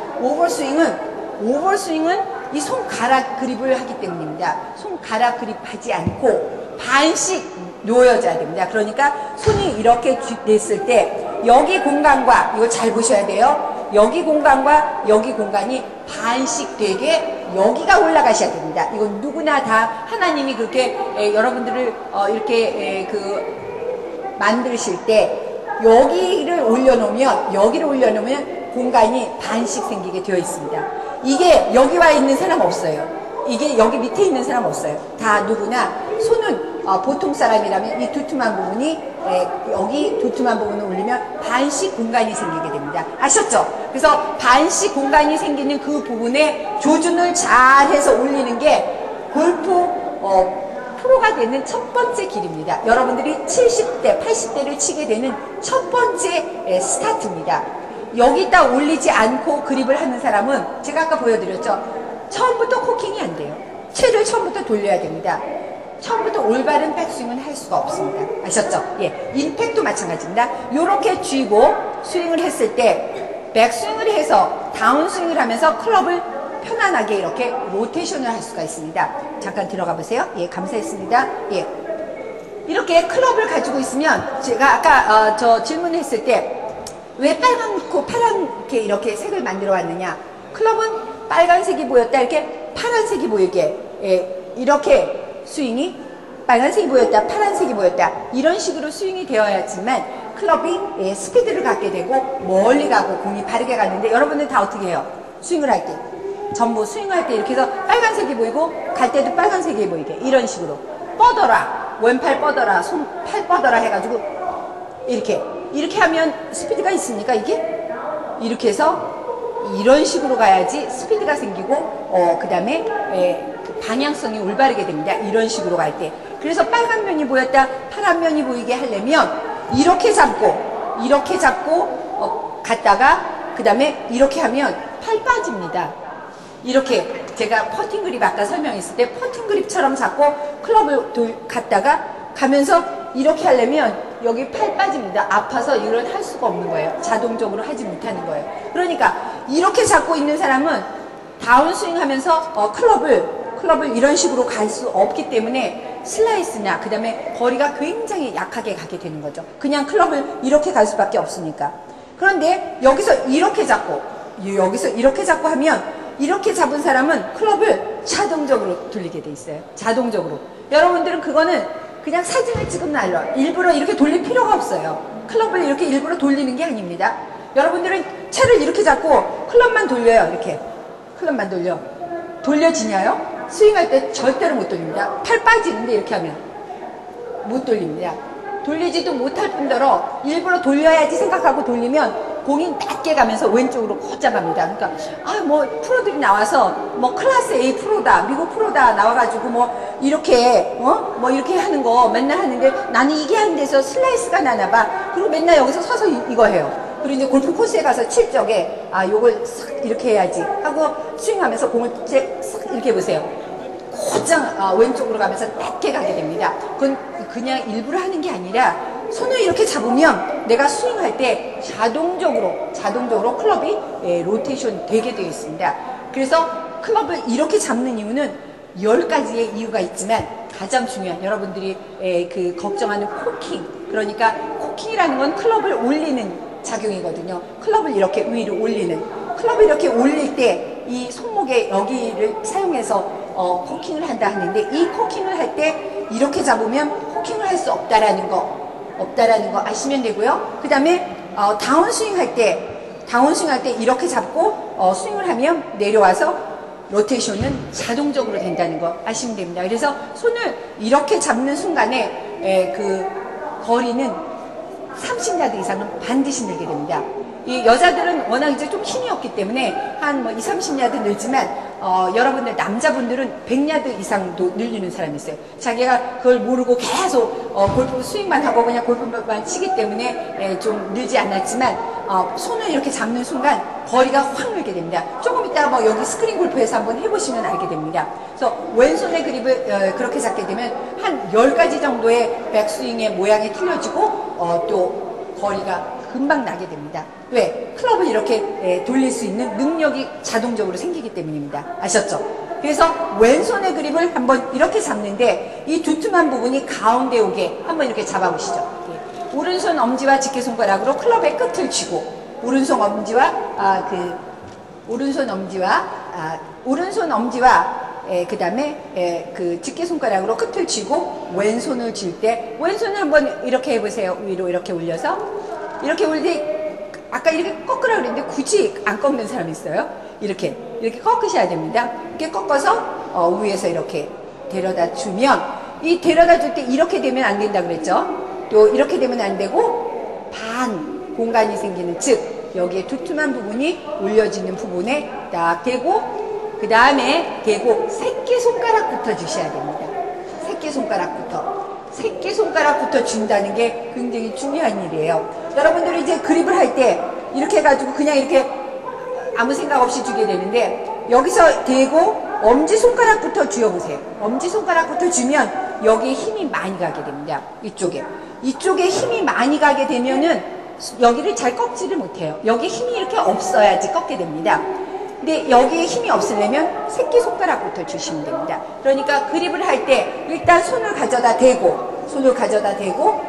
오버스윙은 이 손가락 그립을 하기 때문입니다. 손가락 그립하지 않고 반씩 놓여져야 됩니다. 그러니까 손이 이렇게 냈을 때 여기 공간과 이거 잘 보셔야 돼요. 여기 공간과 여기 공간이 반씩 되게 여기가 올라가셔야 됩니다. 이건 누구나 다 하나님이 그렇게 여러분들을 이렇게 만드실 때 여기를 올려놓으면 공간이 반씩 생기게 되어 있습니다. 이게 여기 와 있는 사람 없어요. 이게 여기 밑에 있는 사람 없어요. 다 누구나 손은 보통 사람이라면 이 두툼한 부분이 여기 두툼한 부분을 올리면 반씩 공간이 생기게 됩니다. 아셨죠? 그래서 반씩 공간이 생기는 그 부분에 조준을 잘 해서 올리는 게 골프 프로가 되는 첫 번째 길입니다. 여러분들이 70대, 80대를 치게 되는 첫 번째 스타트입니다. 여기다 올리지 않고 그립을 하는 사람은 제가 아까 보여드렸죠? 처음부터 코킹이 안 돼요. 채를 처음부터 돌려야 됩니다. 처음부터 올바른 백스윙은 할 수가 없습니다. 아셨죠? 예, 임팩도 마찬가지입니다. 요렇게 쥐고 스윙을 했을 때 백스윙을 해서 다운스윙을 하면서 클럽을 편안하게 이렇게 로테이션을 할 수가 있습니다. 잠깐 들어가 보세요. 예, 감사했습니다. 예, 이렇게 클럽을 가지고 있으면 제가 아까 저 질문했을 때 왜 빨갛고 파랗게 이렇게 색을 만들어 왔느냐? 클럽은 빨간색이 보였다, 이렇게 파란색이 보이게, 이렇게 스윙이 빨간색이 보였다, 파란색이 보였다, 이런 식으로 스윙이 되어야지만 클럽이 스피드를 갖게 되고 멀리 가고 공이 바르게 가는데 여러분들 다 어떻게 해요? 스윙을 할 때 전부 스윙할 때 이렇게 해서 빨간색이 보이고 갈 때도 빨간색이 보이게 이런 식으로 뻗어라, 왼팔 뻗어라, 손팔 뻗어라 해가지고 이렇게 하면 스피드가 있습니까? 이게? 이렇게 해서 이런 식으로 가야지 스피드가 생기고 그 다음에 방향성이 올바르게 됩니다. 이런 식으로 갈 때. 그래서 빨간 면이 보였다, 파란 면이 보이게 하려면 이렇게 잡고 갔다가 그 다음에 이렇게 하면 팔 빠집니다. 이렇게 제가 퍼팅 그립 아까 설명했을 때 퍼팅 그립처럼 잡고 클럽을 갔다가 가면서 이렇게 하려면 여기 팔 빠집니다. 아파서 이걸 할 수가 없는 거예요. 자동적으로 하지 못하는 거예요. 그러니까 이렇게 잡고 있는 사람은 다운스윙 하면서 클럽을 이런 식으로 갈 수 없기 때문에 슬라이스나 그 다음에 거리가 굉장히 약하게 가게 되는 거죠. 그냥 클럽을 이렇게 갈 수밖에 없으니까. 그런데 여기서 이렇게 잡고 하면 이렇게 잡은 사람은 클럽을 자동적으로 돌리게 돼 있어요. 자동적으로. 여러분들은 그거는 그냥 사진을 찍으면 알려. 일부러 이렇게 돌릴 필요가 없어요. 클럽을 이렇게 일부러 돌리는 게 아닙니다. 여러분들은 채를 이렇게 잡고 클럽만 돌려요. 이렇게. 클럽만 돌려. 돌려지냐요? 스윙할 때 절대로 못 돌립니다. 팔 빠지는데 이렇게 하면 못 돌립니다. 돌리지도 못할 뿐더러 일부러 돌려야지 생각하고 돌리면 공이 낮게 가면서 왼쪽으로 곧잡 갑니다. 그러니까 프로들이 나와서 클래스 A 프로다, 미국 프로다 나와가지고 이렇게 이렇게 하는 거 맨날 하는데 나는 이게 안 돼서 슬라이스가 나나 봐. 그리고 맨날 여기서 서서 이거 해요. 그리고 이제 골프 코스에 가서 칠 적에 요걸 싹 이렇게 해야지 하고 스윙하면서 공을 싹 이렇게 보세요. 곧장 왼쪽으로 가면서 낮게 가게 됩니다. 그건 그냥 일부러 하는 게 아니라 손을 이렇게 잡으면 내가 스윙할 때 자동적으로 클럽이 로테이션 되게 되어 있습니다. 그래서 클럽을 이렇게 잡는 이유는 10가지의 이유가 있지만 가장 중요한 여러분들이 걱정하는 코킹, 그러니까 코킹이라는 건 클럽을 올리는 작용이거든요. 클럽을 이렇게 위로 올리는, 클럽을 이렇게 올릴 때 이 손목에 여기를 사용해서 코킹을 한다 하는데 이 코킹을 할 때 이렇게 잡으면 코킹을 할 수 없다라는 거 아시면 되고요. 그 다음에 다운스윙 할 때 이렇게 잡고 스윙을 하면 내려와서 로테이션은 자동적으로 된다는 거 아시면 됩니다. 그래서 손을 이렇게 잡는 순간에 거리는 30야드 이상은 반드시 늘게 됩니다. 이 여자들은 워낙 이제 좀 힘이 없기 때문에 한 20, 30야드 늘지만 여러분들 남자분들은 100야드 이상도 늘리는 사람이 있어요. 자기가 그걸 모르고 계속 골프 스윙만 하고 그냥 골프만 치기 때문에 좀 늘지 않았지만 손을 이렇게 잡는 순간 거리가 확 늘게 됩니다. 조금 이따 뭐 여기 스크린 골프에서 한번 해보시면 알게 됩니다. 그래서 왼손의 그립을 그렇게 잡게 되면 한 10가지 정도의 백스윙의 모양이 틀려지고 또 거리가 금방 나게 됩니다. 왜? 클럽을 이렇게 돌릴 수 있는 능력이 자동적으로 생기기 때문입니다. 아셨죠? 그래서 왼손의 그립을 한번 이렇게 잡는데 이 두툼한 부분이 가운데 오게 한번 이렇게 잡아보시죠. 오른손 엄지와 집게손가락으로 클럽의 끝을 쥐고 오른손 엄지와 그 다음에 그 집게손가락으로 끝을 쥐고 왼손을 쥘 때 왼손을 한번 이렇게 해보세요. 위로 이렇게 올려서 이렇게 올릴 때 아까 이렇게 꺾으라고 그랬는데 굳이 안 꺾는 사람이 있어요. 이렇게 꺾으셔야 됩니다. 이렇게 꺾어서 위에서 이렇게 데려다 주면 이 데려다 줄 때 이렇게 되면 안 된다 그랬죠. 또 이렇게 되면 안 되고 반 공간이 생기는 즉 여기에 두툼한 부분이 올려지는 부분에 딱 대고 그 다음에 대고 새끼손가락부터 주셔야 됩니다. 새끼손가락부터 준다는 게 굉장히 중요한 일이에요. 여러분들이 이제 그립을 할 때 이렇게 해가지고 그냥 이렇게 아무 생각 없이 주게 되는데 여기서 대고 엄지손가락부터 쥐어보세요. 엄지손가락부터 주면 여기에 힘이 많이 가게 됩니다. 이쪽에 힘이 많이 가게 되면은 여기를 잘 꺾지를 못해요. 여기 힘이 이렇게 없어야지 꺾게 됩니다. 근데 여기에 힘이 없으려면 새끼손가락부터 주시면 됩니다. 그러니까 그립을 할 때 일단 손을 가져다 대고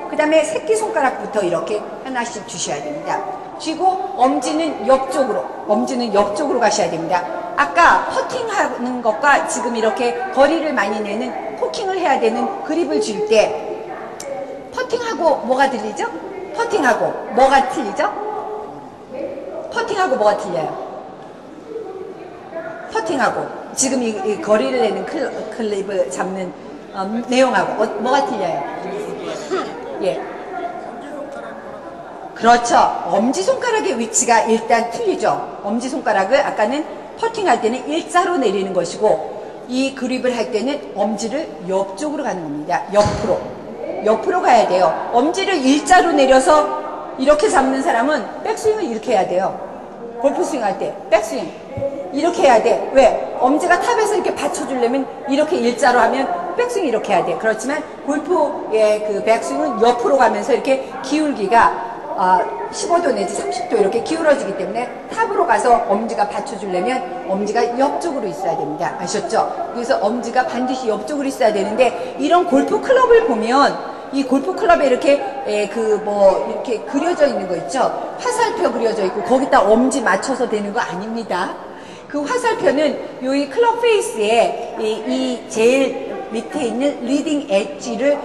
그 다음에 새끼손가락부터 이렇게 하나씩 주셔야 됩니다. 쥐고 엄지는 옆쪽으로 가셔야 됩니다. 아까 퍼팅하는 것과 지금 이렇게 거리를 많이 내는 포킹을 해야 되는 그립을 줄 때 퍼팅하고 뭐가 들리죠? 퍼팅하고 뭐가 틀리죠? 퍼팅하고 뭐가 틀려요? 퍼팅하고 지금 이 거리를 내는 클립을 잡는 내용하고 뭐가 틀려요? 예. 그렇죠. 엄지손가락의 위치가 일단 틀리죠. 엄지손가락을 아까는 퍼팅할 때는 일자로 내리는 것이고 이 그립을 할 때는 엄지를 옆쪽으로 가는 겁니다. 옆으로 가야 돼요. 엄지를 일자로 내려서 이렇게 잡는 사람은 백스윙을 이렇게 해야 돼요. 골프 스윙 할 때 백스윙 이렇게 해야 돼. 왜? 엄지가 탑에서 이렇게 받쳐주려면 이렇게 일자로 하면 백스윙 이렇게 해야 돼. 그렇지만 골프의 그 백스윙은 옆으로 가면서 이렇게 기울기가 15도 내지 30도 이렇게 기울어지기 때문에 탑으로 가서 엄지가 받쳐주려면 엄지가 옆쪽으로 있어야 됩니다. 아셨죠? 그래서 엄지가 반드시 옆쪽으로 있어야 되는데 이런 골프 클럽을 보면 이 골프 클럽에 이렇게 이렇게 그려져 있는 거 있죠? 화살표 그려져 있고 거기다 엄지 맞춰서 되는 거 아닙니다. 그 화살표는 이 클럽 페이스에 이 제일 밑에 있는 리딩 엣지를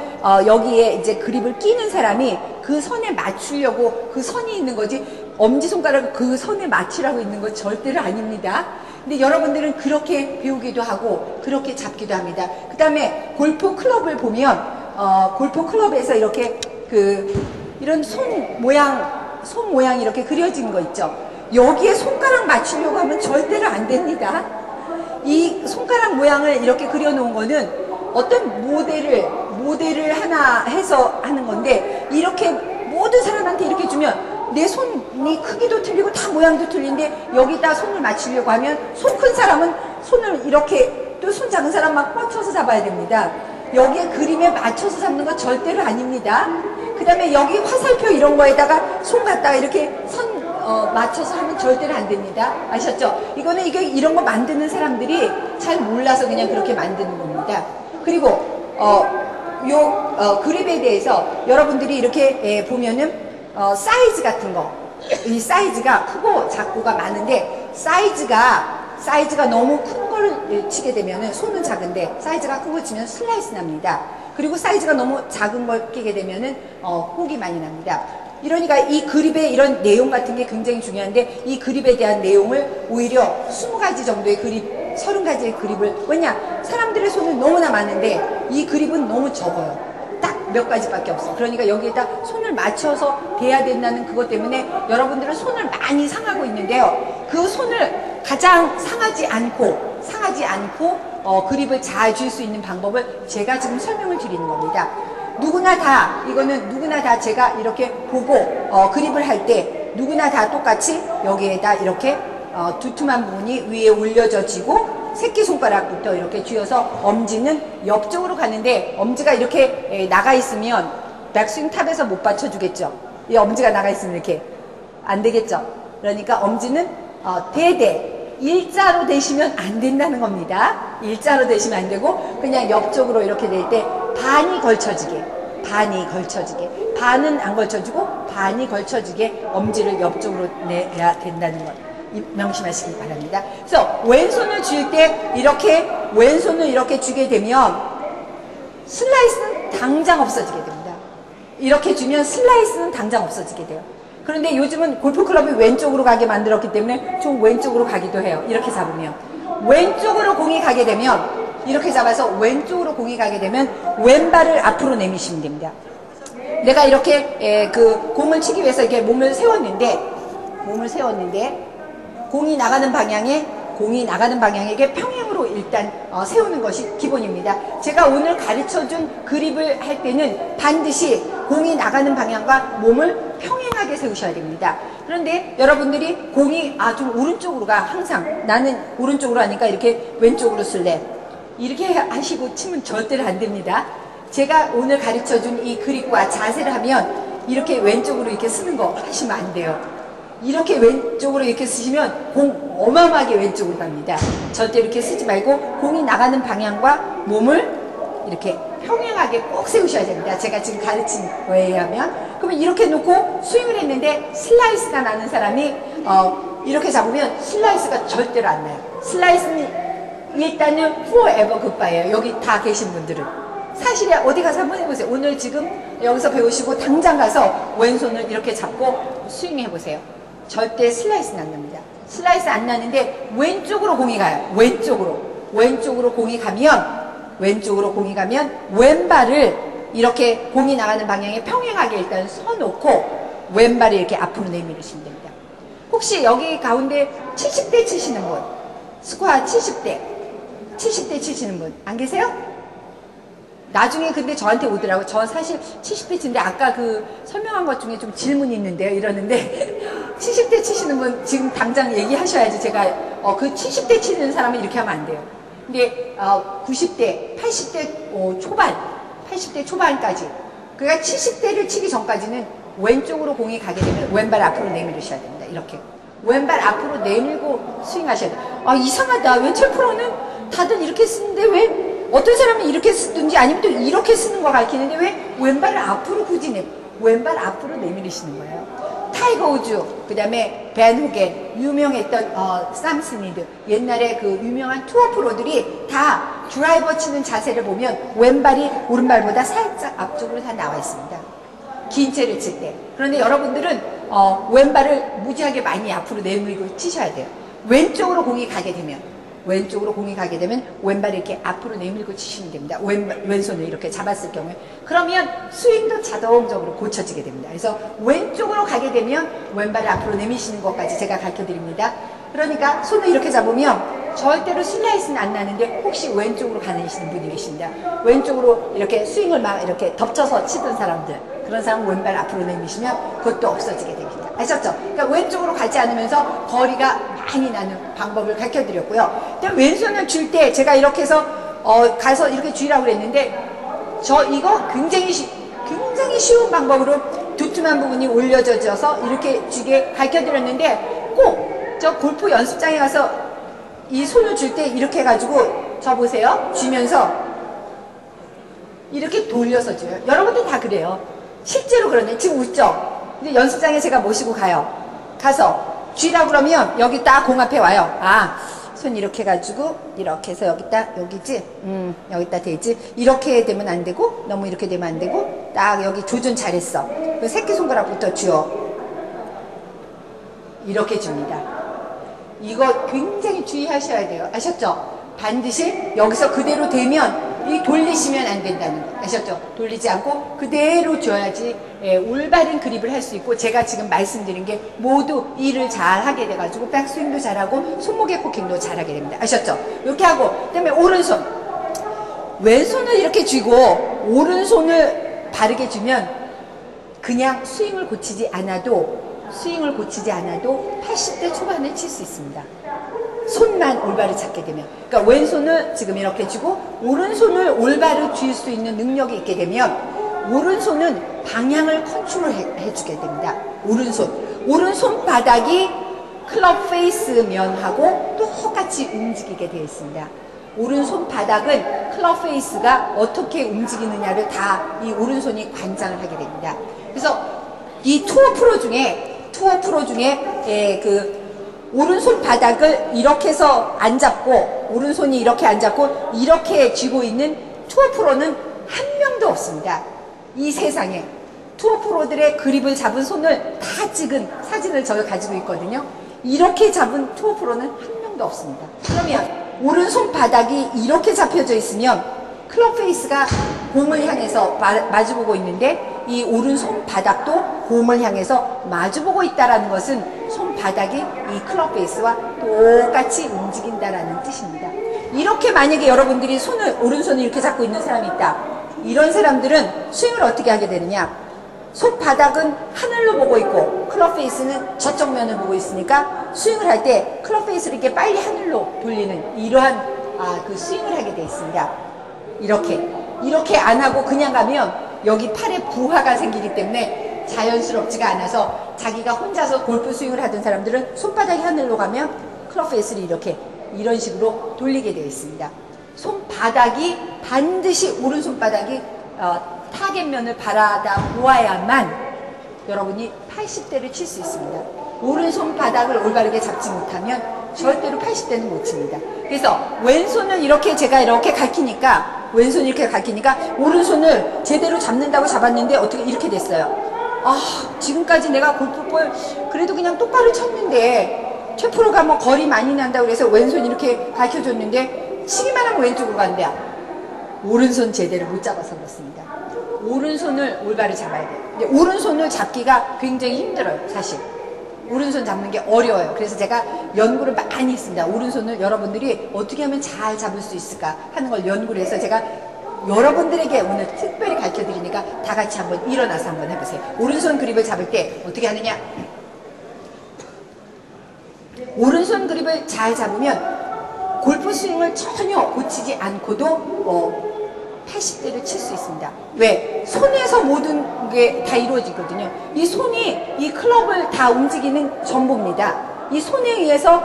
여기에 이제 그립을 끼는 사람이 그 선에 맞추려고 그 선이 있는 거지 엄지손가락을 그 선에 맞추라고 있는 거 절대로 아닙니다. 근데 여러분들은 그렇게 배우기도 하고 그렇게 잡기도 합니다. 그 다음에 골프 클럽을 보면 골프 클럽에서 이렇게 이런 손 모양 이렇게 그려진 거 있죠. 여기에 손가락 맞추려고 하면 절대로 안 됩니다. 이 손가락 모양을 이렇게 그려놓은 거는 어떤 모델을 하나 해서 하는 건데 이렇게 모든 사람한테 이렇게 주면 내 손이 크기도 틀리고 다 모양도 틀린데 여기다 손을 맞추려고 하면 손 큰 사람은 손을 이렇게 또 손 작은 사람 막 뻗쳐서 잡아야 됩니다. 여기에 그림에 맞춰서 잡는 거 절대로 아닙니다. 그 다음에 여기 화살표 이런 거에다가 손 갖다가 이렇게 맞춰서 하면 절대로 안 됩니다. 아셨죠? 이거는 이런 거 만드는 사람들이 잘 몰라서 그냥 그렇게 만드는 겁니다. 그리고 그립에 대해서 여러분들이 이렇게 보면은 사이즈 같은 거, 이 사이즈가 크고 작고가 많은데 사이즈가 너무 큰 걸 치게 되면은 손은 작은데 사이즈가 큰 걸 치면 슬라이스 납니다. 그리고 사이즈가 너무 작은 걸 끼게 되면은 혹이 많이 납니다. 이러니까 이 그립의 이런 내용 같은 게 굉장히 중요한데 이 그립에 대한 내용을 오히려 20가지 정도의 그립 30가지의 그립을 왜냐 사람들의 손은 너무나 많은데 이 그립은 너무 적어요. 딱 몇 가지밖에 없어. 그러니까 여기에다 손을 맞춰서 대야 된다는 그것 때문에 여러분들은 손을 많이 상하고 있는데요. 그 손을 가장 상하지 않고 그립을 잘 줄 수 있는 방법을 제가 지금 설명을 드리는 겁니다. 누구나 다 제가 이렇게 보고 그립을 할 때 누구나 다 똑같이 여기에다 이렇게 두툼한 부분이 위에 올려져지고 새끼손가락부터 이렇게 쥐어서 엄지는 옆쪽으로 가는데 엄지가 이렇게 나가 있으면 백스윙 탑에서 못 받쳐주겠죠. 이 엄지가 나가 있으면 이렇게 안 되겠죠. 그러니까 엄지는 대대 일자로 대시면 안 된다는 겁니다. 일자로 대시면 안 되고 그냥 옆쪽으로 이렇게 될 때 반이 걸쳐지게 반은 안 걸쳐지고 반이 걸쳐지게 엄지를 옆쪽으로 내야 된다는 것 명심하시기 바랍니다. 그래서 왼손을 쥘 때 이렇게 왼손을 이렇게 쥐게 되면 슬라이스는 당장 없어지게 됩니다. 이렇게 쥐면 슬라이스는 당장 없어지게 돼요. 그런데 요즘은 골프클럽이 왼쪽으로 가게 만들었기 때문에 좀 왼쪽으로 가기도 해요. 이렇게 잡으면 왼쪽으로 공이 가게 되면 이렇게 잡아서 왼쪽으로 공이 가게 되면 왼발을 앞으로 내미시면 됩니다. 내가 이렇게 그 공을 치기 위해서 이렇게 몸을 세웠는데 공이 나가는 방향에 이게 평행으로 일단 세우는 것이 기본입니다. 제가 오늘 가르쳐준 그립을 할 때는 반드시 공이 나가는 방향과 몸을 평행하게 세우셔야 됩니다. 그런데 여러분들이 공이 좀 오른쪽으로 가 항상 나는 오른쪽으로 하니까 이렇게 왼쪽으로 쓸래 이렇게 하시고 치면 절대로 안 됩니다. 제가 오늘 가르쳐준 이 그립과 자세를 하면 이렇게 왼쪽으로 이렇게 쓰는 거 하시면 안 돼요. 이렇게 왼쪽으로 이렇게 쓰시면 공 어마어마하게 왼쪽으로 갑니다. 절대 이렇게 쓰지 말고 공이 나가는 방향과 몸을 이렇게 평행하게 꼭 세우셔야 됩니다. 제가 지금 가르친 거에 의하면. 그러면 이렇게 놓고 스윙을 했는데 슬라이스가 나는 사람이 이렇게 잡으면 슬라이스가 절대로 안 나요. 슬라이스는 일단은 forever goodbye예요. 여기 다 계신 분들은. 사실에 어디 가서 한번 해보세요. 오늘 지금 여기서 배우시고 당장 가서 왼손을 이렇게 잡고 스윙 해보세요. 절대 슬라이스는 안 납니다. 슬라이스 안 나는데 왼쪽으로 공이 가요. 왼쪽으로 공이 가면 왼발을 이렇게 공이 나가는 방향에 평행하게 일단 서놓고 왼발을 이렇게 앞으로 내밀으시면 됩니다. 혹시 여기 가운데 70대 치시는 분, 스코어 70대 치시는 분 안 계세요? 나중에 근데 저한테 오더라고요. 저 사실 70대 치는데 아까 그 설명한 것 중에 좀 질문이 있는데요. 이러는데 70대 치시는 분 지금 당장 얘기하셔야지 제가 그 70대 치는 사람은 이렇게 하면 안 돼요. 근데 90대, 80대 초반까지 그러니까 70대를 치기 전까지는 왼쪽으로 공이 가게 되면 왼발 앞으로 내밀으셔야 됩니다. 이렇게 왼발 앞으로 내밀고 스윙하셔야 돼요. 이상하다. 왼쪽 프로는 다들 이렇게 쓰는데 왜 어떤 사람은 이렇게 쓰든지 아니면 또 이렇게 쓰는 거 가르치는데 왜 왼발을 앞으로 굳이 왼발 앞으로 내밀으시는 거예요. 타이거 우즈, 그 다음에 벤 호겐, 유명했던 샘 스니드, 옛날에 그 유명한 투어 프로들이 다 드라이버 치는 자세를 보면 왼발이 오른발보다 살짝 앞쪽으로 다 나와 있습니다. 긴 채를 칠 때. 그런데 여러분들은 왼발을 무지하게 많이 앞으로 내밀고 치셔야 돼요. 왼쪽으로 공이 가게 되면 왼발을 이렇게 앞으로 내밀고 치시면 됩니다. 왼손을 이렇게 잡았을 경우에. 그러면 스윙도 자동적으로 고쳐지게 됩니다. 그래서 왼쪽으로 가게 되면 왼발을 앞으로 내미시는 것까지 제가 가르쳐 드립니다. 그러니까 손을 이렇게 잡으면 절대로 슬라이스는 안 나는데 혹시 왼쪽으로 가시는 분이 계십니다. 왼쪽으로 이렇게 스윙을 막 이렇게 덮쳐서 치던 사람들, 그런 사람은 왼발 앞으로 내미시면 그것도 없어지게 됩니다. 아셨죠? 그러니까 왼쪽으로 가지 않으면서 거리가 많이 나는 방법을 가르쳐 드렸고요. 왼손을 줄 때 제가 이렇게 해서 가서 이렇게 쥐라고 그랬는데 이거 굉장히 쉬운 방법으로 두툼한 부분이 올려져서 이렇게 쥐게 가르쳐 드렸는데 꼭 저 골프 연습장에 가서 이 손을 줄 때 이렇게 해가지고 저 보세요. 쥐면서 이렇게 돌려서 줘요. 여러분들 다 그래요. 실제로 그러네. 지금 웃죠? 근데 연습장에 제가 모시고 가서 쥐라고 그러면 여기 딱 공 앞에 와요. 손 이렇게 해가지고 이렇게 해서 여기지? 여기다 대지. 이렇게 되면 안 되고 너무 이렇게 되면 안 되고 딱 여기 조준 잘했어. 그 새끼손가락부터 쥐어. 이렇게 줍니다. 이거 굉장히 주의하셔야 돼요. 아셨죠? 반드시 여기서 그대로 되면 이 돌리시면 안 된다는 거 아셨죠? 돌리지 않고 그대로 줘야지 올바른 그립을 할 수 있고 제가 지금 말씀드린 게 모두 일을 잘 하게 돼가지고 백스윙도 잘하고 손목의 코킹도 잘하게 됩니다. 아셨죠? 이렇게 하고 그다음에 오른손 왼손을 이렇게 쥐고 오른손을 바르게 주면 그냥 스윙을 고치지 않아도 스윙을 고치지 않아도 80대 초반에 칠 수 있습니다. 손만 올바로 잡게 되면. 그러니까 왼손을 지금 이렇게 쥐고 오른손을 올바로 쥘 수 있는 능력이 있게 되면 오른손은 방향을 컨트롤 해주게 됩니다. 오른손 바닥이 클럽 페이스 면하고 똑같이 움직이게 되어 있습니다. 오른손 바닥은 클럽 페이스가 어떻게 움직이느냐를 다 이 오른손이 관장을 하게 됩니다. 그래서 이 투어 프로 중에 그 오른손 바닥을 이렇게 해서 안 잡고 오른손이 이렇게 안 잡고 이렇게 쥐고 있는 투어 프로는 한 명도 없습니다. 이 세상에 투어 프로들의 그립을 잡은 손을 다 찍은 사진을 저가 가지고 있거든요. 이렇게 잡은 투어 프로는 한 명도 없습니다. 그러면 오른손 바닥이 이렇게 잡혀져 있으면 클럽 페이스가 홈을 향해서 마주보고 있는데 이 오른손 바닥도 홈을 향해서 마주보고 있다는 것은 손바닥이 이 클럽 페이스와 똑같이 움직인다라는 뜻입니다. 이렇게 만약에 여러분들이 오른손을 이렇게 잡고 있는 사람이 있다. 이런 사람들은 스윙을 어떻게 하게 되느냐. 손바닥은 하늘로 보고 있고 클럽 페이스는 저쪽 면을 보고 있으니까 스윙을 할 때 클럽 페이스를 이렇게 빨리 하늘로 돌리는 이러한 그 스윙을 하게 되어 있습니다. 이렇게 안 하고 그냥 가면 여기 팔에 부하가 생기기 때문에 자연스럽지가 않아서 자기가 혼자서 골프 스윙을 하던 사람들은 손바닥이 하늘로 가면 클럽 페이스를 이런 식으로 돌리게 되어 있습니다. 손바닥이 반드시 오른손바닥이 타겟면을 바라다 보아야만 여러분이 80대를 칠 수 있습니다. 오른손 바닥을 올바르게 잡지 못하면 절대로 80대는 못 칩니다. 그래서 왼손을 제가 이렇게 가르치니까 오른손을 제대로 잡는다고 잡았는데 어떻게 이렇게 됐어요. 지금까지 내가 골프볼 그래도 그냥 똑바로 쳤는데 최 프로가 뭐 거리 많이 난다고 그래서 왼손 이렇게 가르쳐줬는데 치기만 하면 왼쪽으로 간대요. 오른손 제대로 못 잡아서 그렇습니다. 오른손을 올바로 잡아야 돼요. 근데 오른손을 잡기가 굉장히 힘들어요, 사실. 오른손 잡는 게 어려워요. 그래서 제가 연구를 많이 했습니다. 오른손을 여러분들이 어떻게 하면 잘 잡을 수 있을까 하는 걸 연구를 해서 제가 여러분들에게 오늘 특별히 가르쳐 드리니까 다 같이 한번 일어나서 한번 해보세요. 오른손 그립을 잡을 때 어떻게 하느냐. 오른손 그립을 잘 잡으면 골프 스윙을 전혀 고치지 않고도 80대를 칠 수 있습니다. 왜? 손에서 모든 게 다 이루어지거든요. 이 손이 이 클럽을 다 움직이는 전부입니다. 이 손에 의해서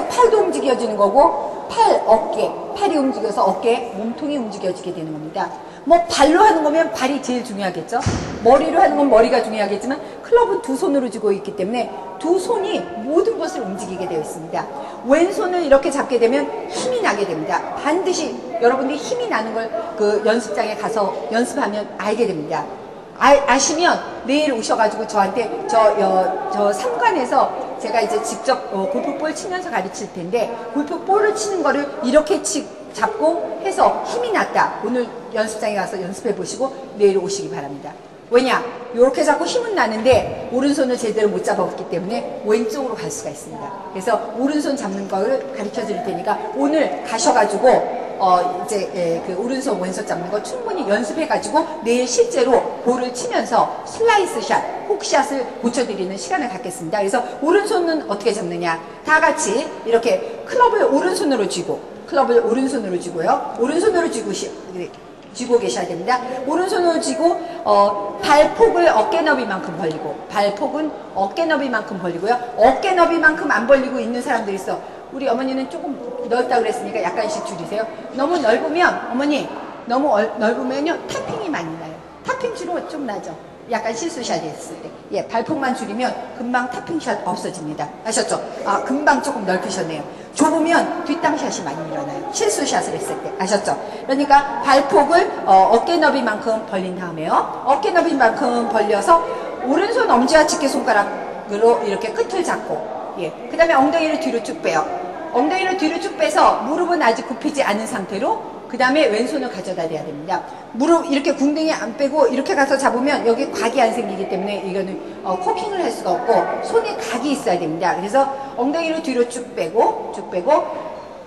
팔도 움직여지는 거고 팔이 움직여서 어깨, 몸통이 움직여지게 되는 겁니다. 뭐 발로 하는 거면 발이 제일 중요하겠죠. 머리로 하는 건 머리가 중요하겠지만 클럽은 두 손으로 쥐고 있기 때문에 두 손이 모든 것을 움직이게 되어 있습니다. 왼손을 이렇게 잡게 되면 힘이 나게 됩니다. 반드시 여러분들이 힘이 나는 걸 그 연습장에 가서 연습하면 알게 됩니다. 아시면 내일 오셔가지고 저한테 저 상관에서 제가 이제 직접 골프볼 치면서 가르칠 텐데 골프볼을 치는 거를 이렇게 잡고 해서 힘이 났다. 오늘 연습장에 가서 연습해 보시고 내일 오시기 바랍니다. 왜냐? 이렇게 잡고 힘은 나는데 오른손을 제대로 못 잡았기 때문에 왼쪽으로 갈 수가 있습니다. 그래서 오른손 잡는 거를 가르쳐 드릴 테니까 오늘 가셔가지고 그 오른손 왼손 잡는 거 충분히 연습해 가지고 내일 실제로 볼을 치면서 슬라이스 샷, 훅샷을 고쳐드리는 시간을 갖겠습니다. 그래서 오른손은 어떻게 잡느냐? 다 같이 이렇게 클럽을 오른손으로 쥐고요. 오른손으로 쥐고 계셔야 됩니다. 오른손으로 쥐고 발폭을 어깨 너비만큼 벌리고 발폭은 어깨 너비만큼 벌리고요. 어깨 너비만큼 안 벌리고 있는 사람들이 있어. 우리 어머니는 조금 넓다고 그랬으니까 약간씩 줄이세요. 너무 넓으면 어머니 넓으면요 탑핑이 많이 나요. 탑핑 좀 나죠. 약간 실수샷이 했을 때. 예, 발폭만 줄이면 금방 탑핑샷 없어집니다. 아셨죠? 금방 조금 넓히셨네요. 좁으면 뒷땅샷이 많이 일어나요. 실수샷을 했을 때. 아셨죠? 그러니까 발폭을 어깨 너비만큼 벌린 다음에요. 어깨 너비만큼 벌려서 오른손 엄지와 집게손가락으로 이렇게 끝을 잡고 예, 그 다음에 엉덩이를 뒤로 쭉 빼요. 엉덩이를 뒤로 쭉 빼서 무릎은 아직 굽히지 않은 상태로 그 다음에 왼손을 가져다 대야 됩니다. 무릎 이렇게 궁둥이 안 빼고 이렇게 가서 잡으면 여기 각이 안 생기기 때문에 이거는 코킹을 할 수가 없고 손에 각이 있어야 됩니다. 그래서 엉덩이를 뒤로 쭉 빼고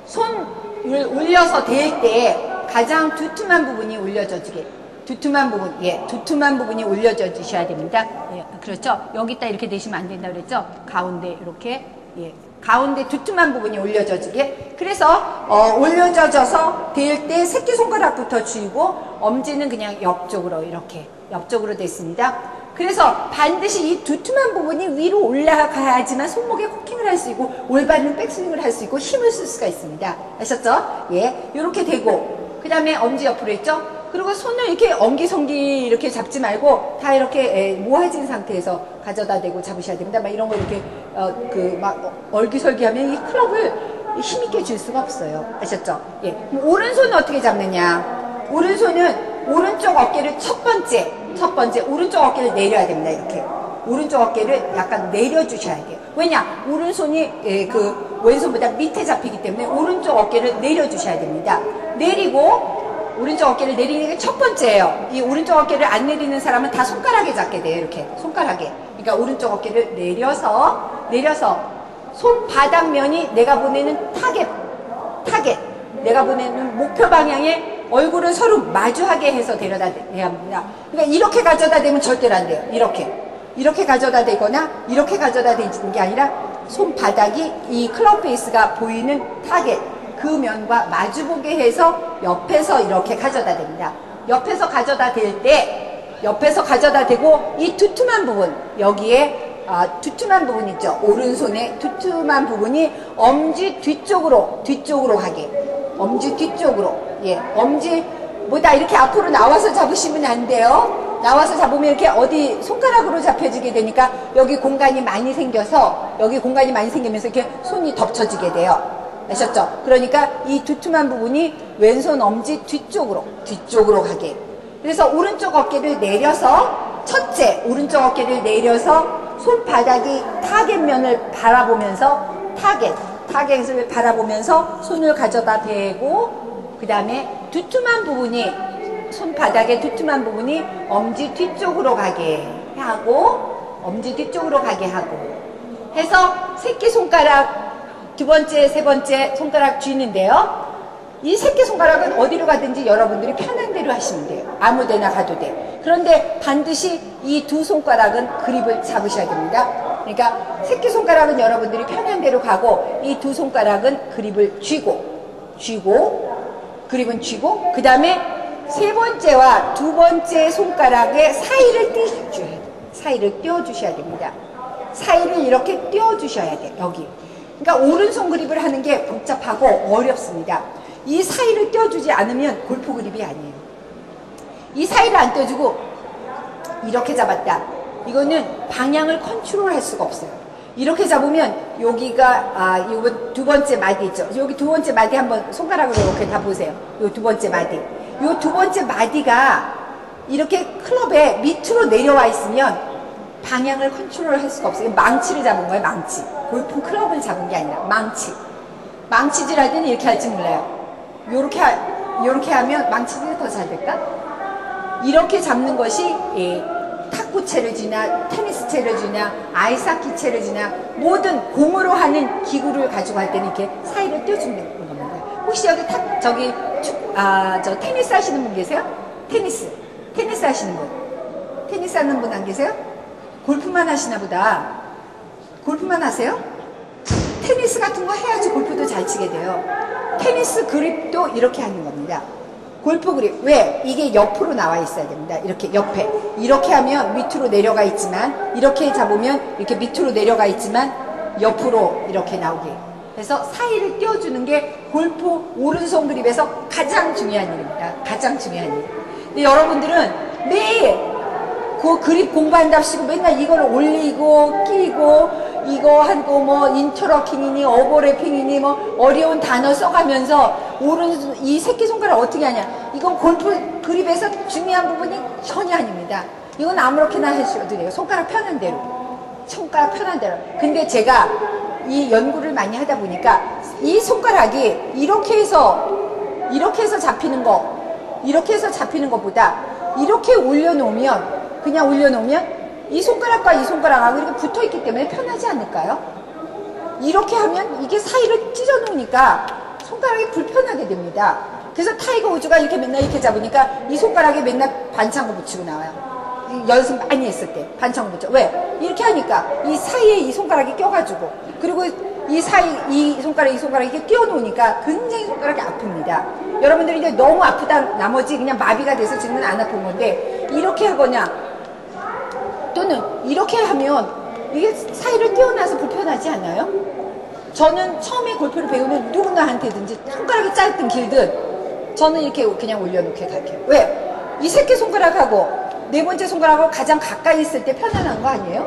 손을 올려서 댈 때 가장 두툼한 부분이 올려져지게 두툼한 부분, 예, 두툼한 부분이 올려져 주셔야 됩니다. 예, 그렇죠. 여기다 이렇게 내시면 안 된다 그랬죠. 가운데 이렇게, 예, 가운데 두툼한 부분이 올려져 주게. 그래서 올려져서 될 때 새끼손가락부터 쥐고 엄지는 그냥 옆쪽으로 이렇게 옆쪽으로 됐습니다. 그래서 반드시 이 두툼한 부분이 위로 올라가야지만 손목에 코킹을 할 수 있고 올바른 백스윙을 할 수 있고 힘을 쓸 수가 있습니다. 아셨죠? 예, 이렇게 되고 그 다음에 엄지 옆으로 했죠? 그리고 손을 이렇게 엉기성기 이렇게 잡지 말고 다 이렇게 모아진 상태에서 가져다 대고 잡으셔야 됩니다. 막 이런 거 이렇게 막 얼기설기하면 이 클럽을 힘있게 줄 수가 없어요. 아셨죠? 예. 오른손은 어떻게 잡느냐? 오른손은 오른쪽 어깨를 첫 번째 오른쪽 어깨를 내려야 됩니다. 이렇게 오른쪽 어깨를 약간 내려주셔야 돼요. 왜냐? 오른손이 그 왼손보다 밑에 잡히기 때문에 오른쪽 어깨를 내려주셔야 됩니다. 내리고 오른쪽 어깨를 내리는 게 첫 번째예요. 이 오른쪽 어깨를 안 내리는 사람은 다 손가락에 잡게 돼요. 이렇게 손가락에. 그러니까 오른쪽 어깨를 내려서 손바닥면이 내가 보내는 타겟 내가 보내는 목표 방향에 얼굴을 서로 마주하게 해서 데려다 대야 합니다. 그러니까 이렇게 가져다 대면 절대로 안 돼요. 이렇게 가져다 대거나 이렇게 가져다 대는 게 아니라 손바닥이 이 클럽 페이스가 보이는 타겟 그 면과 마주보게 해서 옆에서 이렇게 가져다 댑니다. 옆에서 가져다 댈 때 옆에서 가져다 대고 이 두툼한 부분 여기에 두툼한 부분 있죠. 오른손의 두툼한 부분이 엄지 뒤쪽으로 가게. 엄지 뒤쪽으로. 예, 엄지보다 이렇게 앞으로 나와서 잡으시면 안 돼요. 나와서 잡으면 이렇게 어디 손가락으로 잡혀지게 되니까 여기 공간이 많이 생겨서 여기 공간이 많이 생기면서 이렇게 손이 덮쳐지게 돼요. 아셨죠? 그러니까 이 두툼한 부분이 왼손 엄지 뒤쪽으로 가게. 그래서 오른쪽 어깨를 내려서 첫째 오른쪽 어깨를 내려서 손바닥이 타겟면을 바라보면서 타겟을 바라보면서 손을 가져다 대고 그 다음에 두툼한 부분이 손바닥의 두툼한 부분이 엄지 뒤쪽으로 가게 하고 해서 새끼손가락 두 번째, 세 번째 손가락 쥐는데요. 이 새끼손가락은 어디로 가든지 여러분들이 편한 대로 하시면 돼요. 아무 데나 가도 돼. 그런데 반드시 이 두 손가락은 그립을 잡으셔야 됩니다. 그러니까 새끼손가락은 여러분들이 편한 대로 가고 이 두 손가락은 그립을 그립은 쥐고 그 다음에 세 번째와 두 번째 손가락의 사이를 띄워주셔야 됩니다. 사이를 이렇게 띄워주셔야 돼요. 여기. 그러니까 오른손 그립을 하는 게 복잡하고 어렵습니다. 이 사이를 띄워주지 않으면 골프 그립이 아니에요. 이 사이를 안 띄워주고 이렇게 잡았다. 이거는 방향을 컨트롤할 수가 없어요. 이렇게 잡으면 여기가 이거 두 번째 마디 있죠. 여기 두 번째 마디 한번 손가락으로 이렇게 다 보세요. 요 두 번째 마디. 요 두 번째 마디가 이렇게 클럽에 밑으로 내려와 있으면 방향을 컨트롤할 수가 없어요. 망치를 잡은 거예요. 망치. 골프 클럽을 잡은 게 아니라 망치질 할 때는 이렇게 할지 몰라요. 요렇게 하면 망치질이 더 잘 될까? 이렇게 잡는 것이 탁구채를 쥐나 테니스채를 쥐나 아이스하키 채를 쥐나 모든 공으로 하는 기구를 가지고 할 때는 이렇게 사이를 띄워주는 겁니다. 혹시 여기 저 테니스 하시는 분 계세요? 테니스 하시는 분. 테니스 하는 분 안 계세요? 골프만 하시나 보다. 골프만 하세요? 테니스 같은 거 해야지 골프도 잘 치게 돼요. 테니스 그립도 이렇게 하는 겁니다. 골프 그립. 왜? 이게 옆으로 나와 있어야 됩니다. 이렇게 옆에. 이렇게 하면 밑으로 내려가 있지만 이렇게 잡으면 이렇게 밑으로 내려가 있지만 옆으로 이렇게 나오게. 그래서 사이를 띄워주는 게 골프 오른손 그립에서 가장 중요한 일입니다. 가장 중요한 일. 근데 여러분들은 매일 그 그립 공부한답시고 맨날 이걸 올리고 끼고 이거 하고 뭐 인터러킹이니 오버래핑이니 뭐 어려운 단어 써가면서 오른손 이 새끼손가락 어떻게 하냐. 이건 골프 그립에서 중요한 부분이 전혀 아닙니다. 이건 아무렇게나 하셔도 돼요. 손가락 편한 대로. 근데 제가 이 연구를 많이 하다 보니까 이 손가락이 이렇게 해서 잡히는 것보다 이렇게 그냥 올려놓으면 이 손가락과 이 손가락하고 이렇게 붙어 있기 때문에 편하지 않을까요? 이렇게 하면 이게 사이를 찢어 놓으니까 손가락이 불편하게 됩니다. 그래서 타이거 우즈가 이렇게 맨날 이렇게 잡으니까 이 손가락에 맨날 반창고 붙이고 나와요. 연습 많이 했을 때 반창고 붙여. 왜? 이렇게 하니까 이 사이에 이 손가락이 껴가지고, 그리고 이 사이 이 손가락이 이렇게 띄워놓으니까 굉장히 손가락이 아픕니다. 여러분들이 이제 너무 아프다 나머지 그냥 마비가 돼서 지금은 안 아픈 건데, 이렇게 하거나 또는 이렇게 하면 이게 사이를 띄워놔서 불편하지 않아요? 저는 처음에 골프를 배우는 누군가한테든지 손가락이 짧든 길든 저는 이렇게 그냥 올려놓게 갈게요. 왜? 이 새끼 손가락하고 네 번째 손가락하고 가장 가까이 있을 때 편안한 거 아니에요?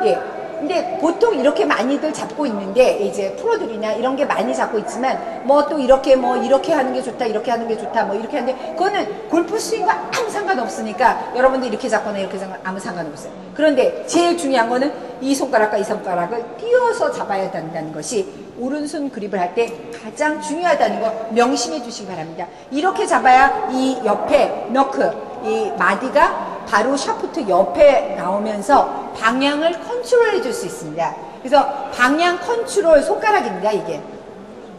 예. 근데 보통 이렇게 많이들 잡고 있는데, 이제 프로들이나 이런 게 많이 잡고 있지만, 뭐 또 이렇게 이렇게 하는 게 좋다, 이렇게 하는 게 좋다, 뭐 이렇게 하는데, 그거는 골프 스윙과 아무 상관없으니까, 여러분들 이렇게 잡거나 이렇게 잡거나 아무 상관없어요. 그런데 제일 중요한 거는 이 손가락과 이 손가락을 띄워서 잡아야 된다는 것이 오른손 그립을 할 때 가장 중요하다는 거 명심해 주시기 바랍니다. 이렇게 잡아야 이 옆에 너크, 이 마디가 바로 샤프트 옆에 나오면서 방향을 컨트롤 해줄 수 있습니다. 그래서 방향 컨트롤 손가락입니다, 이게.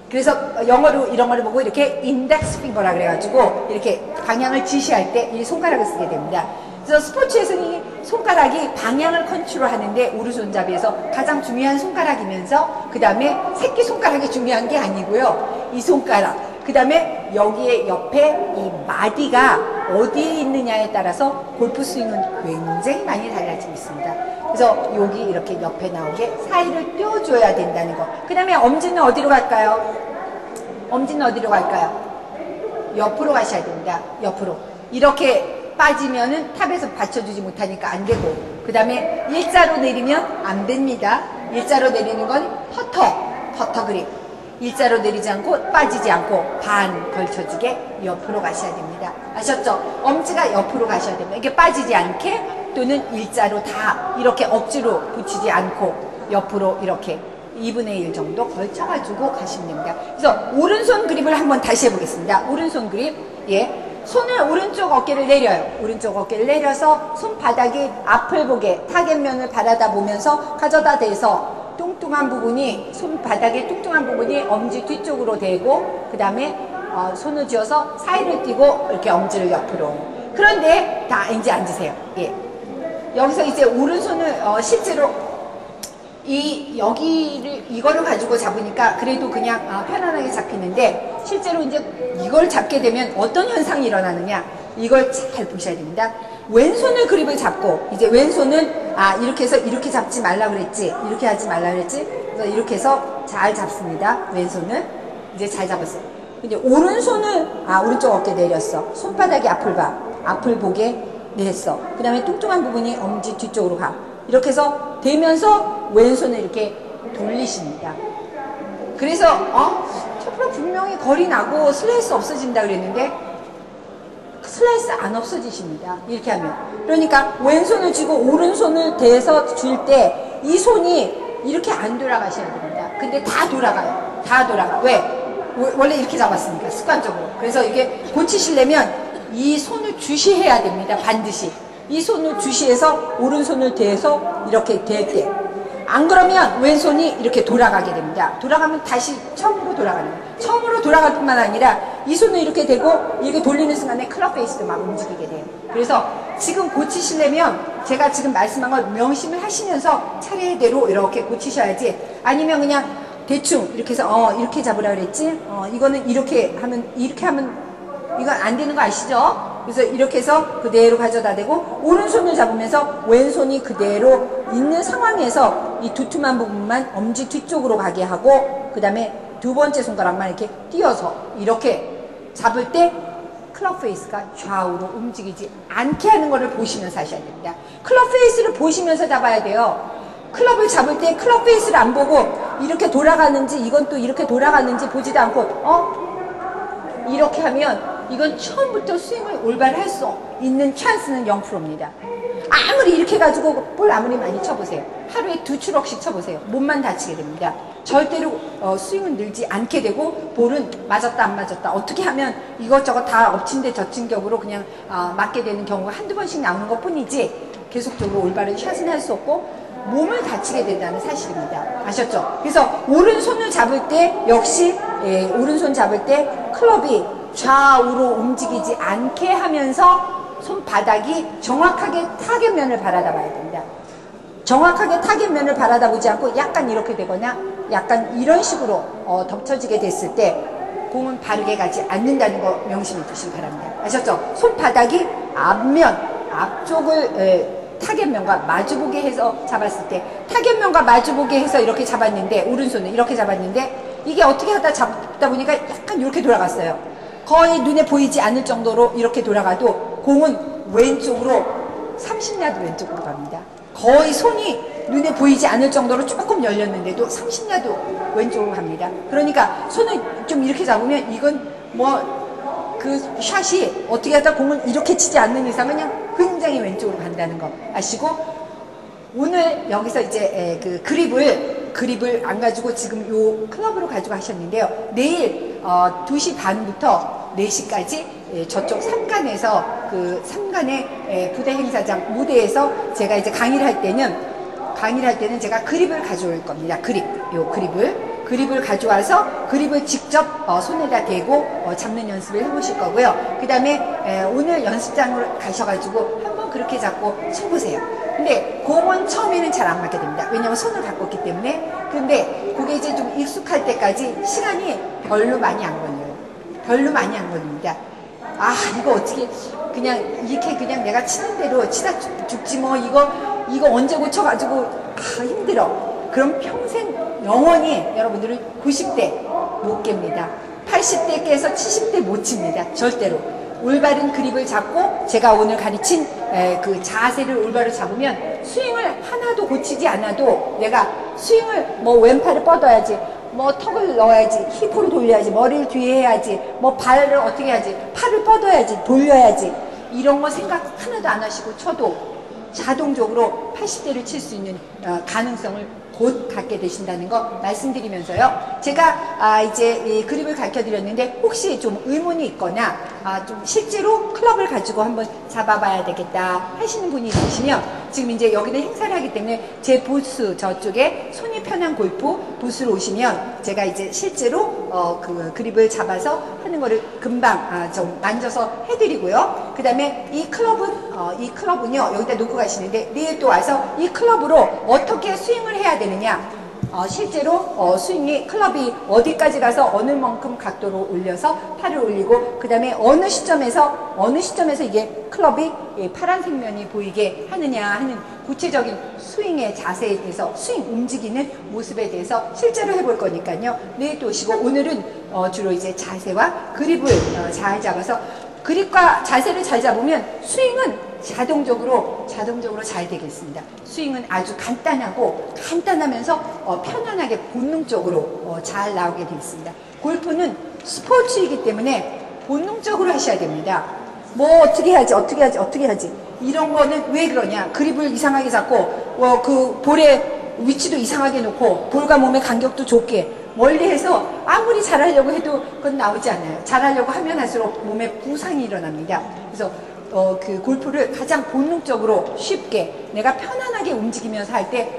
그래서 영어로 이런 거를 보고 이렇게 인덱스 핑거라 그래가지고 이렇게 방향을 지시할 때 이 손가락을 쓰게 됩니다. 그래서 스포츠에서는 이 손가락이 방향을 컨트롤 하는데 오른손잡이에서 가장 중요한 손가락이면서, 그 다음에 새끼손가락이 중요한 게 아니고요. 이 손가락, 그 다음에 여기에 옆에 이 마디가 어디에 있느냐에 따라서 골프 스윙은 굉장히 많이 달라지고 있습니다. 그래서 여기 이렇게 옆에 나오게 사이를 띄워줘야 된다는 거. 그 다음에 엄지는 어디로 갈까요? 엄지는 어디로 갈까요? 옆으로 가셔야 됩니다. 옆으로. 이렇게 빠지면은 탑에서 받쳐주지 못하니까 안 되고, 그 다음에 일자로 내리면 안 됩니다. 일자로 내리는 건 퍼터 그립. 일자로 내리지 않고 빠지지 않고 반 걸쳐주게 옆으로 가셔야 됩니다. 아셨죠? 엄지가 옆으로 가셔야 됩니다. 이게 빠지지 않게, 또는 일자로 다 이렇게 억지로 붙이지 않고 옆으로 이렇게 2분의 1 정도 걸쳐가지고 가시면 됩니다. 그래서 오른손 그립을 한번 다시 해보겠습니다. 오른손 그립, 예. 손을 오른쪽 어깨를 내려요. 오른쪽 어깨를 내려서 손바닥이 앞을 보게 타겟면을 바라다 보면서 가져다 대서 뚱뚱한 부분이, 손바닥의 뚱뚱한 부분이 엄지 뒤쪽으로 대고, 그 다음에 손을 쥐어서 사이를 띄고 이렇게 엄지를 옆으로. 그런데 다 이제 앉으세요. 예. 여기서 이제 오른손을 실제로 이거를 가지고 잡으니까 그래도 그냥 편안하게 잡히는데, 실제로 이제 이걸 잡게 되면 어떤 현상이 일어나느냐, 이걸 잘 보셔야 됩니다. 왼손을 그립을 잡고, 이제 왼손은 이렇게 해서 이렇게 잡지 말라 그랬지, 이렇게 하지 말라 그랬지, 그래서 이렇게 해서 잘 잡습니다. 왼손을 이제 잘 잡았어요. 근데 오른손을 오른쪽 어깨 내렸어. 손바닥이 앞을 보게 냈어. 그 다음에 뚱뚱한 부분이 엄지 뒤쪽으로 가. 이렇게 해서 대면서 왼손을 이렇게 돌리십니다. 그래서 첫 분명히 거리 나고 슬라이스 없어진다 그랬는데 슬라이스 안 없어지십니다. 이렇게 하면. 그러니까 왼손을 쥐고 오른손을 대서 줄 때 이 손이 이렇게 안 돌아가셔야 됩니다. 근데 다 돌아가요. 다 돌아가. 왜? 원래 이렇게 잡았으니까, 습관적으로. 그래서 이게 고치시려면 이 손을 주시해야 됩니다. 반드시. 이 손을 주시해서 오른손을 대서 이렇게 댈 때. 안 그러면 왼손이 이렇게 돌아가게 됩니다. 돌아가면 다시 처음으로 돌아가는 거예요. 처음으로 돌아갈 뿐만 아니라 이 손을 이렇게 대고 이렇게 돌리는 순간에 클럽 페이스도 막 움직이게 돼요. 그래서 지금 고치시려면 제가 지금 말씀한 걸 명심을 하시면서 차례대로 이렇게 고치셔야지, 아니면 그냥 대충 이렇게 해서 이렇게 잡으라 그랬지, 이거는 이렇게 하면 이건 안 되는 거 아시죠? 그래서 이렇게 해서 그대로 가져다 대고 오른손을 잡으면서 왼손이 그대로 있는 상황에서 이 두툼한 부분만 엄지 뒤쪽으로 가게 하고, 그 다음에 두 번째 손가락만 이렇게 띄어서 이렇게 잡을 때 클럽 페이스가 좌우로 움직이지 않게 하는 것을 보시면서 하셔야 됩니다. 클럽 페이스를 보시면서 잡아야 돼요. 클럽을 잡을 때 클럽 페이스를 안 보고 이렇게 돌아가는지, 이건 또 이렇게 돌아가는지 보지도 않고 이렇게 하면 이건 처음부터 스윙을 올바로 할 수 있는 찬스는 0%입니다. 아무리 이렇게 가지고 볼 아무리 많이 쳐보세요. 하루에 2추럭씩 쳐보세요. 몸만 다치게 됩니다. 절대로 스윙은 늘지 않게 되고, 볼은 맞았다 안 맞았다 어떻게 하면 이것저것 다 엎친 데 젖힌 격으로 그냥 맞게 되는 경우가 한두 번씩 나오는 것 뿐이지, 계속적으로 올바른 샷은 할 수 없고 몸을 다치게 된다는 사실입니다. 아셨죠? 그래서 오른손을 잡을 때 역시 오른손 잡을 때 클럽이 좌우로 움직이지 않게 하면서 손바닥이 정확하게 타겟면을 바라다 봐야 됩니다. 정확하게 타겟면을 바라다 보지 않고 약간 이렇게 되거나 약간 이런 식으로 덮쳐지게 됐을 때 공은 바르게 가지 않는다는 거 명심해 두시기 바랍니다. 아셨죠? 손바닥이 앞쪽을 타겟면과 마주보게 해서 잡았을 때 타겟면과 마주보게 해서 이렇게 잡았는데 오른손을 이렇게 잡았는데 이게 어떻게 하다 잡다 보니까 약간 이렇게 돌아갔어요. 거의 눈에 보이지 않을 정도로 이렇게 돌아가도 공은 왼쪽으로 30야드 왼쪽으로 갑니다. 거의 손이 눈에 보이지 않을 정도로 조금 열렸는데도 30야드 왼쪽으로 갑니다. 그러니까 손을 좀 이렇게 잡으면 이건 그 샷이 어떻게 하다 공을 이렇게 치지 않는 이상은 그냥 굉장히 왼쪽으로 간다는 거 아시고, 오늘 여기서 이제 그 그립을 안 가지고 지금 요 클럽으로 가지고 하셨는데요. 내일 2시 반부터 4시까지 저쪽 상간에서 그 상간의 부대 행사장 무대에서 제가 이제 강의를 할 때는 제가 그립을 가져올 겁니다. 그립을 가져와서 그립을 직접 손에다 대고 잡는 연습을 해보실 거고요. 그 다음에 오늘 연습장으로 가셔가지고 한번 그렇게 잡고 쳐보세요. 근데 공은 처음에는 잘 안 맞게 됩니다. 왜냐면 손을 갖고 있기 때문에. 근데 그게 이제 좀 익숙할 때까지 시간이 별로 많이 안 걸립니다. 아, 이거 어떻게 그냥 이렇게 그냥 내가 치는 대로 치다 죽지 뭐, 이거 언제 고쳐가지고 힘들어. 그럼 평생 영원히 여러분들은 90대 못 깹니다. 80대 깨서 70대 못 칩니다. 절대로. 올바른 그립을 잡고 제가 오늘 가르친 그 자세를 올바로 잡으면 스윙을 하나도 고치지 않아도 내가 스윙을 뭐 왼팔을 뻗어야지, 뭐 턱을 넣어야지, 힙으로 돌려야지, 머리를 뒤에 해야지, 뭐 발을 어떻게 해야지, 팔을 뻗어야지, 돌려야지, 이런 거 생각 하나도 안 하시고 쳐도 자동적으로 80대를 칠 수 있는 가능성을 곧 갖게 되신다는 거 말씀드리면서요. 제가 이제 이 그립을 가르쳐 드렸는데 혹시 좀 의문이 있거나 좀 실제로 클럽을 가지고 한번 잡아봐야 되겠다 하시는 분이 있으시면, 지금 이제 여기는 행사를 하기 때문에 제 부스 저쪽에 손이 편한 골프 부스로 오시면 제가 이제 실제로 그 그립을 잡아서 하는 거를 금방 좀 만져서 해드리고요. 그 다음에 이 클럽은요 여기다 놓고 가시는데 내일 또 와서 이 클럽으로 어떻게 스윙을 해야 되느냐, 실제로 스윙이 클럽이 어디까지 가서 어느 만큼 각도로 올려서 팔을 올리고, 그 다음에 어느 시점에서 이게 클럽이 파란색 면이 보이게 하느냐 하는 구체적인 스윙의 자세에 대해서, 스윙 움직이는 모습에 대해서 실제로 해볼 거니까요. 내일 또 오시고, 오늘은 주로 이제 자세와 그립을 잘 잡아서, 그립과 자세를 잘 잡으면 스윙은 자동적으로 잘 되겠습니다. 스윙은 아주 간단하면서 편안하게 본능적으로 잘 나오게 되어 있습니다. 골프는 스포츠이기 때문에 본능적으로 하셔야 됩니다. 뭐 어떻게 해야지 이런 거는 왜 그러냐, 그립을 이상하게 잡고 그 볼의 위치도 이상하게 놓고 볼과 몸의 간격도 좁게 멀리 해서 아무리 잘하려고 해도 그건 나오지 않아요. 잘하려고 하면 할수록 몸에 부상이 일어납니다. 그래서 그 골프를 가장 본능적으로 쉽게 내가 편안하게 움직이면서 할 때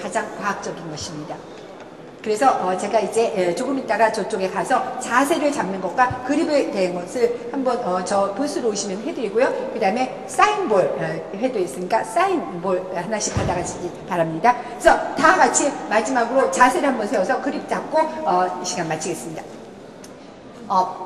가장 과학적인 것입니다. 그래서 제가 이제 조금 있다가 저쪽에 가서 자세를 잡는 것과 그립에 대한 것을 한번 저 부스로 오시면 해드리고요. 그 다음에 사인볼 해도 있으니까 사인볼 하나씩 받아가시기 바랍니다. 그래서 다 같이 마지막으로 자세를 한번 세워서 그립 잡고 이 시간 마치겠습니다.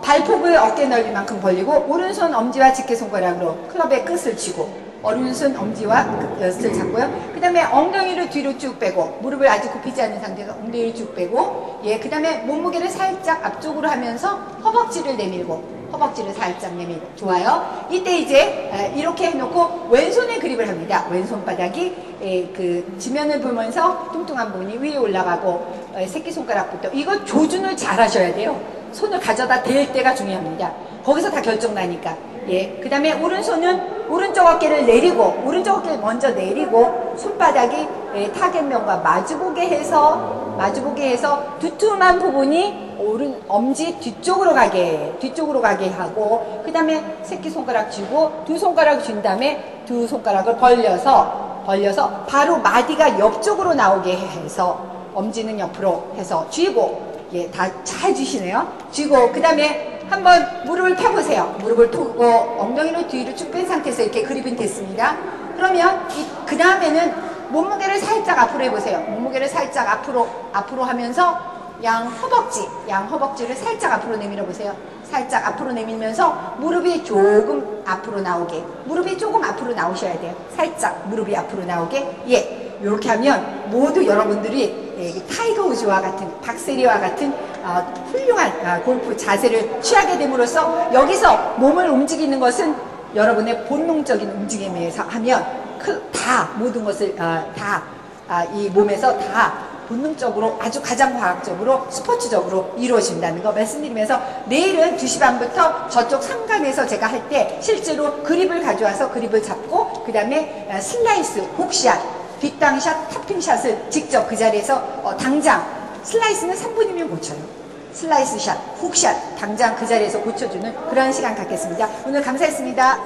발폭을 어깨 넓이만큼 벌리고 오른손 엄지와 집게손가락으로 클럽의 끝을 쥐고, 오른손 엄지와 끝을 잡고요. 그 다음에 엉덩이를 뒤로 쭉 빼고, 무릎을 아주 굽히지 않은 상태에서 엉덩이를 쭉 빼고, 그 다음에 몸무게를 살짝 앞쪽으로 하면서 허벅지를 살짝 내밀고, 좋아요. 이때 이제 이렇게 해놓고 왼손에 그립을 합니다. 왼손바닥이 그 지면을 보면서 뚱뚱한 부분이 위에 올라가고, 새끼손가락부터, 이거 조준을 잘 하셔야 돼요. 손을 가져다 댈 때가 중요합니다. 거기서 다 결정 나니까. 그 다음에 오른손은 오른쪽 어깨를 먼저 내리고, 손바닥이 타겟면과 마주보게 해서 두툼한 부분이 오른 엄지 뒤쪽으로 가게 하고, 그 다음에 새끼손가락 쥐고, 두 손가락 쥔 다음에 두 손가락을 벌려서 바로 마디가 옆쪽으로 나오게 해서, 엄지는 옆으로 해서 쥐고, 예, 다 잘 주시네요. 쥐고, 그 다음에 한번 무릎을 펴보세요. 무릎을 펴고 엉덩이를 뒤로 쭉 뺀 상태에서 이렇게 그립은 됐습니다. 그러면 그 다음에는 몸무게를 살짝 앞으로 해보세요. 몸무게를 살짝 앞으로 하면서 양 허벅지를 살짝 앞으로 내밀어 보세요. 살짝 앞으로 내밀면서 무릎이 조금 앞으로 나오게, 무릎이 조금 앞으로 나오셔야 돼요. 살짝 무릎이 앞으로 나오게. 예, 이렇게 하면 모두 여러분들이 타이거 우즈와 같은, 박세리와 같은 훌륭한 골프 자세를 취하게 됨으로써 여기서 몸을 움직이는 것은 여러분의 본능적인 움직임에 의해서 하면 다 모든 것을 이 몸에서 다 본능적으로 아주 가장 과학적으로 스포츠적으로 이루어진다는 거 말씀드리면서 내일은 2시 반부터 저쪽 상간에서 제가 할 때 실제로 그립을 가져와서 그립을 잡고 그 다음에 슬라이스, 훅샷, 뒷땅샷, 탑핑샷을 직접 그 자리에서 당장 슬라이스는 3분이면 못 쳐요. 슬라이스 샷, 훅샷 당장 그 자리에서 고쳐주는 그런 시간 갖겠습니다. 오늘 감사했습니다.